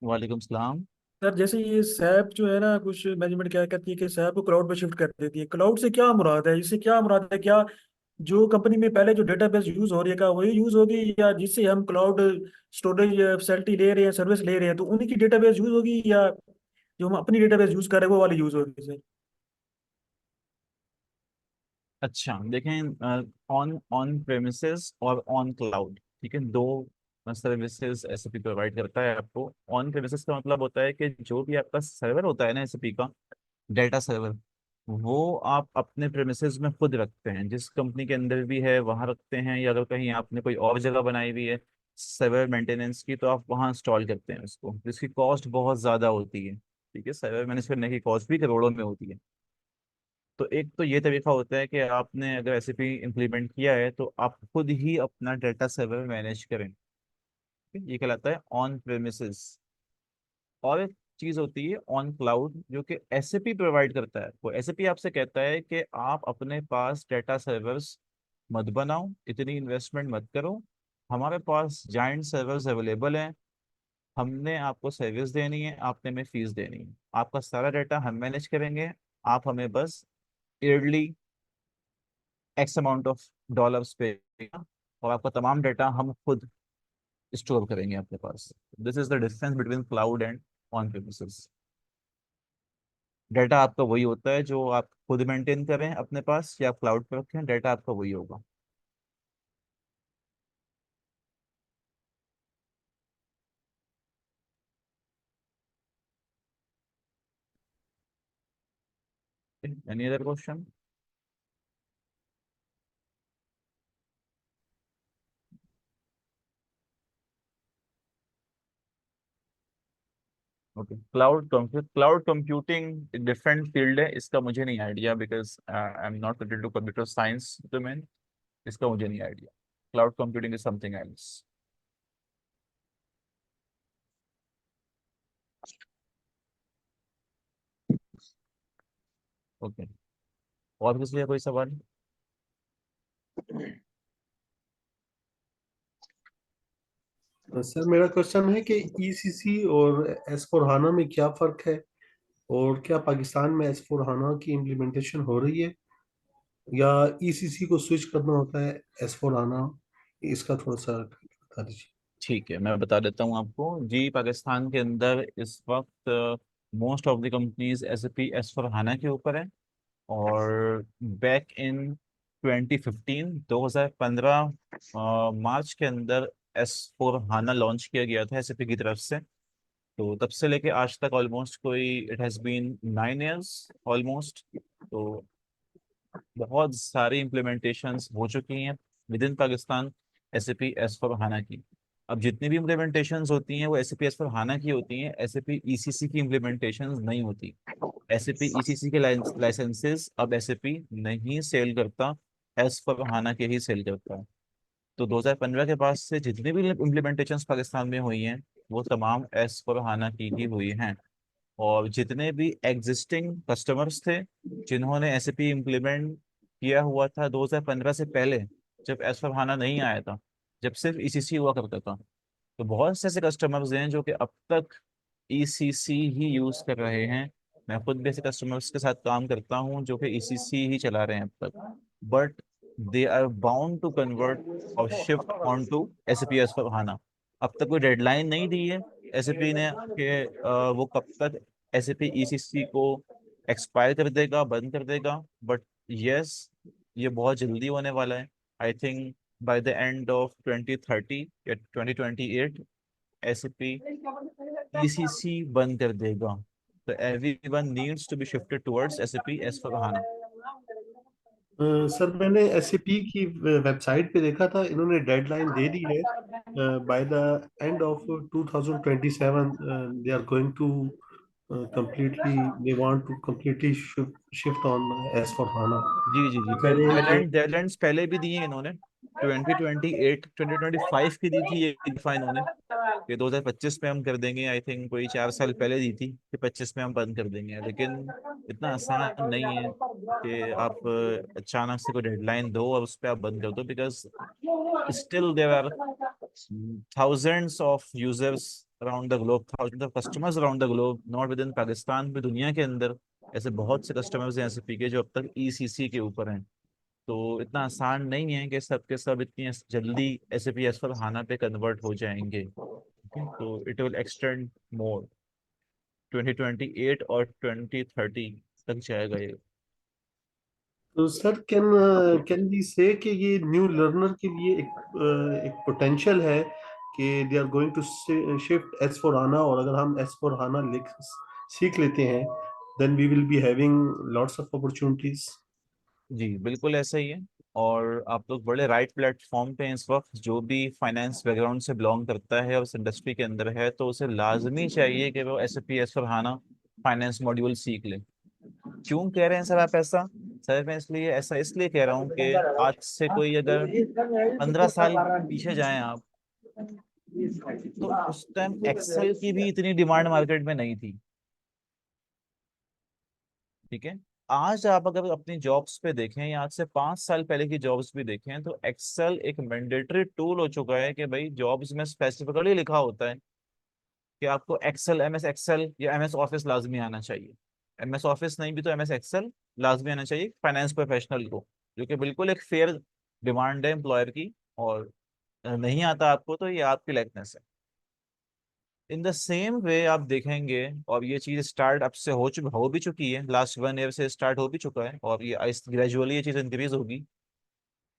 वालेकुम सलाम। सर जैसे ये सैप जो है ना, कुछ मैनेजमेंट क्या कहती है कि सैप को क्लाउड पे शिफ्ट कर देती है। क्लाउड से क्या मुराद है, इससे क्या मुराद है? क्या जो कंपनी में पहले जो डेटाबेस यूज हो रही है क्या वही यूज होगी, या जिससे हम क्लाउड स्टोरेज फैसिलिटी ले रहे हैं, सर्विस ले रहे हैं, तो उन्हीं की डेटाबेस यूज होगी, या जो हम अपनी डेटाबेस यूज कर रहे हैं वो वाली यूज होगी सर? अच्छा देखें, ऑन ऑन प्रेमिसेस और ऑन क्लाउड, ठीक है, दो सर्विसेज एसएपी प्रोवाइड करता है आपको। ऑन प्रेमिसेस का मतलब होता है कि जो भी आपका सर्वर होता है ना एसएपी का, डेटा सर्वर, वो आप अपने प्रेमिसेस में खुद रखते हैं, जिस कंपनी के अंदर भी है वहां रखते हैं, या अगर कहीं आपने कोई और जगह बनाई हुई है सर्वर मेंटेनेंस की, तो आप वहाँ इंस्टॉल करते हैं उसको, जिसकी कॉस्ट बहुत ज़्यादा होती है। ठीक है, सर्वर मैनेज करने की कॉस्ट भी करोड़ों में होती है। तो एक तो ये तरीका होता है कि आपने अगर एसएपी इम्प्लीमेंट किया है तो आप खुद ही अपना डाटा सर्वर मैनेज करें। ठीक है? ये कहलाता है ऑन प्रेमिसेस। और एक चीज होती है ऑन क्लाउड, जो कि एसएपी प्रोवाइड करता है। वो एसएपी आपसे कहता है कि आप अपने पास डाटा सर्वर्स मत बनाओ, इतनी इन्वेस्टमेंट मत करो, हमारे पास जाइंट सर्वर्स अवेलेबल हैं, हमने आपको सर्विस देनी है, आपने हमें फीस देनी है, आपका सारा डाटा हम मैनेज करेंगे, आप हमें बस yearly x amount of dollars पे, और आपका तमाम डाटा हम खुद स्टोर करेंगे आपके पास। This is the difference between cloud and on premises. Data आपका वही होता है जो आप खुद मेंटेन करें अपने पास या क्लाउड पर रखें, डाटा आपका वही होगा। Any other question? Okay, cloud computing different field है, इसका मुझे नहीं idea, because I am not related to computer science domain. इसका मुझे नहीं idea. Cloud computing is something else. Okay, और किसी का कोई सवाल? सर मेरा क्वेश्चन है कि ईसीसी और एस4 हाना में क्या फ़र्क है, और क्या पाकिस्तान में एस4 हाना की इम्प्लीमेंटेशन हो रही है, या ईसीसी को स्विच करना होता है एस4 हाना, इसका थोड़ा सा बता दीजिए। ठीक है, मैं बता देता हूँ आपको जी। पाकिस्तान के अंदर इस वक्त most of the companies SAP एस4 हाना के ऊपर है। और बैक इन 2015 मार्च के अंदर एस4 हाना लॉन्च किया गया था एसएपी की तरफ से। तो तब से लेके आज तक ऑलमोस्ट कोई it has been 9 years almost. तो बहुत सारी इम्प्लीमेंटेशंस हो चुकी हैं विद इन पाकिस्तान एसएपी एस4 हाना की। अब जितनी भी इम्प्लीमेंटेशंस होती हैं वो एसएपी एस4 हाना की होती हैं, एसएपी ईसीसी की इम्प्लीमेंटेशंस नहीं होती। एसएपी ईसीसी के लाइसेंसेस अब एसएपी नहीं सेल करता, एस4 हाना के ही सेल करता है। तो 2015 के बाद से जितनी भी इम्प्लीमेंटेशंस पाकिस्तान में हुई हैं वो तमाम एस4 हाना की ही हुई हैं। और जितने भी एग्जिस्टिंग कस्टमर्स थे जिन्होंने एसएपी इम्प्लीमेंट किया हुआ था 2015 से पहले, जब एस4 हाना नहीं आया था, जब सिर्फ ईसीसी हुआ करता था, तो बहुत से ऐसे कस्टमर्स हैं जो कि अब तक ईसीसी ही यूज कर रहे हैं। मैं खुद भी ऐसे कस्टमर्स के साथ काम करता हूं जो कि ईसीसी ही चला रहे हैं अब तक, but they are bound to convert और शिफ्ट ऑन टू एसएपी एस4 हाना। अब तक कोई डेडलाइन नहीं दी है एसएपी ने कि वो कब तक एसएपी ईसीसी को एक्सपायर कर देगा, बंद कर देगा। बट यस, ये बहुत जल्दी होने वाला है। I think by the end of 2030 या 2028 एसएपी ईसीसी बंद कर देगा। तो everyone needs to be shifted towards SAP एस4 हाना। सर मैंने एसएपी की वेबसाइट पे देखा था, इन्होंने डेडलाइन दे दी है, by the end of 2027 they are going to completely, they want to completely shift on S4 HANA. जी जी जी, मैंने डेडलाइंस पहले भी दी है इन्होंने। 2028 2025 की दी थी ये दफा इन्होंने, कि 2025 में हम कर देंगे। आई थिंक कोई 4 साल पहले दी थी कि 25 में हम बंद कर देंगे। लेकिन इतना आसान नहीं है कि आप अचानक से कोई डेडलाइन दो और उस पर आप बंद कर दो, because still there are thousands of users around the globe, thousands of customers around the globe, not within Pakistan भी, दुनिया के अंदर ऐसे बहुत से कस्टमर्स हैं एसएपी के जो अब तक ईसीसी के ऊपर हैं। तो इतना आसान नहीं है कि सब के सब इतनी जल्दी एसएपी एस4 हाना पे कन्वर्ट हो जाएंगे। तो इट विल एक्सटेंड मोर, 2028 और 2030 तक जाएगा ये। तो सर कैन वी से कि ये न्यू लर्नर के लिए एक पोटेंशियल है कि they are going to shift S4 HANA, और अगर हम S4 HANA सीख लेते हैं then we will be having lots of opportunities. जी बिल्कुल ऐसा ही है। और आप लोग बड़े राइट प्लेटफॉर्म पे हैं इस वक्त। जो भी फाइनेंस बैकग्राउंड से बिलोंग करता है और उस इंडस्ट्री के अंदर है तो उसे लाजमी चाहिए कि वो SAP S/4HANA फाइनेंस मॉड्यूल सीख ले। क्यों कह रहे हैं सर आप ऐसा? सर मैं इसलिए कह रहा हूँ कि आज से कोई अगर 15 साल पीछे जाएं आप, तो उस टाइम एक्सेल की भी इतनी डिमांड मार्केट में नहीं थी। ठीक है, आज आप अगर अपनी जॉब्स पे देखें या आज से 5 साल पहले की जॉब्स भी देखें तो एक्सेल एक मैंडेटरी टूल हो चुका है कि भाई जॉब्स में स्पेसिफिकली लिखा होता है कि आपको एक्सेल, MS एक्सेल या MS ऑफिस लाजमी आना चाहिए। MS ऑफिस नहीं भी तो MS एक्सेल लाजमी आना चाहिए फाइनेंस प्रोफेशनल को, जो कि बिल्कुल एक फेयर डिमांड है एम्प्लॉयर की। और नहीं आता आपको तो ये आपकी लैकनेस है। इन द सेम वे आप देखेंगे, और ये चीज स्टार्ट अब से हो भी चुकी है, लास्ट 1 ईयर से स्टार्ट हो भी चुका है, और ये ग्रेजुअली ये चीज इंक्रीज होगी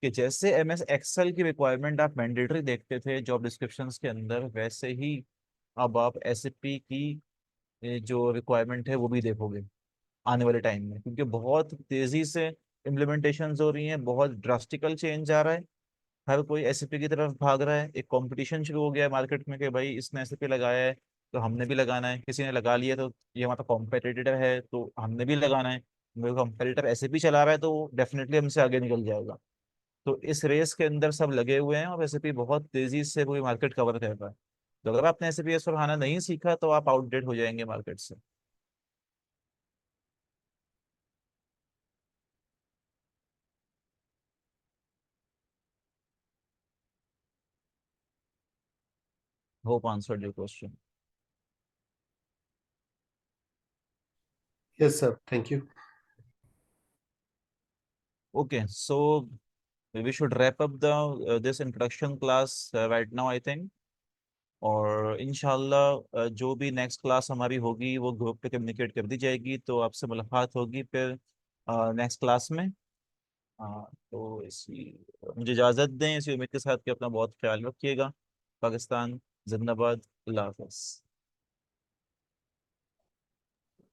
कि जैसे MS एक्सेल की रिक्वायरमेंट आप मैंडेटरी देखते थे जॉब डिस्क्रिप्शंस के अंदर, वैसे ही अब आप SAP की जो रिक्वायरमेंट है वो भी देखोगे आने वाले टाइम में, क्योंकि बहुत तेजी से इम्प्लीमेंटेशन हो रही हैं, बहुत ड्रास्टिकल चेंज आ रहा है। हर कोई SAP की तरफ भाग रहा है, एक कंपटीशन शुरू हो गया है मार्केट में कि भाई इसने SAP लगाया है तो हमने भी लगाना है, किसी ने लगा लिया तो ये हमारा कॉम्पिटिटर है तो हमने भी लगाना है, मेरे कंपटीटर SAP चला रहा है तो डेफिनेटली हमसे आगे निकल जाएगा। तो इस रेस के अंदर सब लगे हुए हैं और SAP बहुत तेजी से पूरी मार्केट कवर कर रहा है। तो अगर आपने SAP S/4HANA नहीं सीखा तो आप आउटडेट हो जाएंगे मार्केट से। Hope answered your question. Yes, sir. Thank you. Okay, so we should wrap up the this introduction class right now, I think. और इंशाल्लाह जो भी नेक्स्ट क्लास हमारी होगी वो ग्रुप पे कम्युनिकेट कर दी जाएगी, तो आपसे मुलाकात होगी फिर नेक्स्ट क्लास में। तो इसी मुझे इजाज़त दें इसी उम्मीद के साथ कि अपना बहुत ख्याल रखिएगा। पाकिस्तान जिंदाबाद। अल्लाह हाफ़िज़।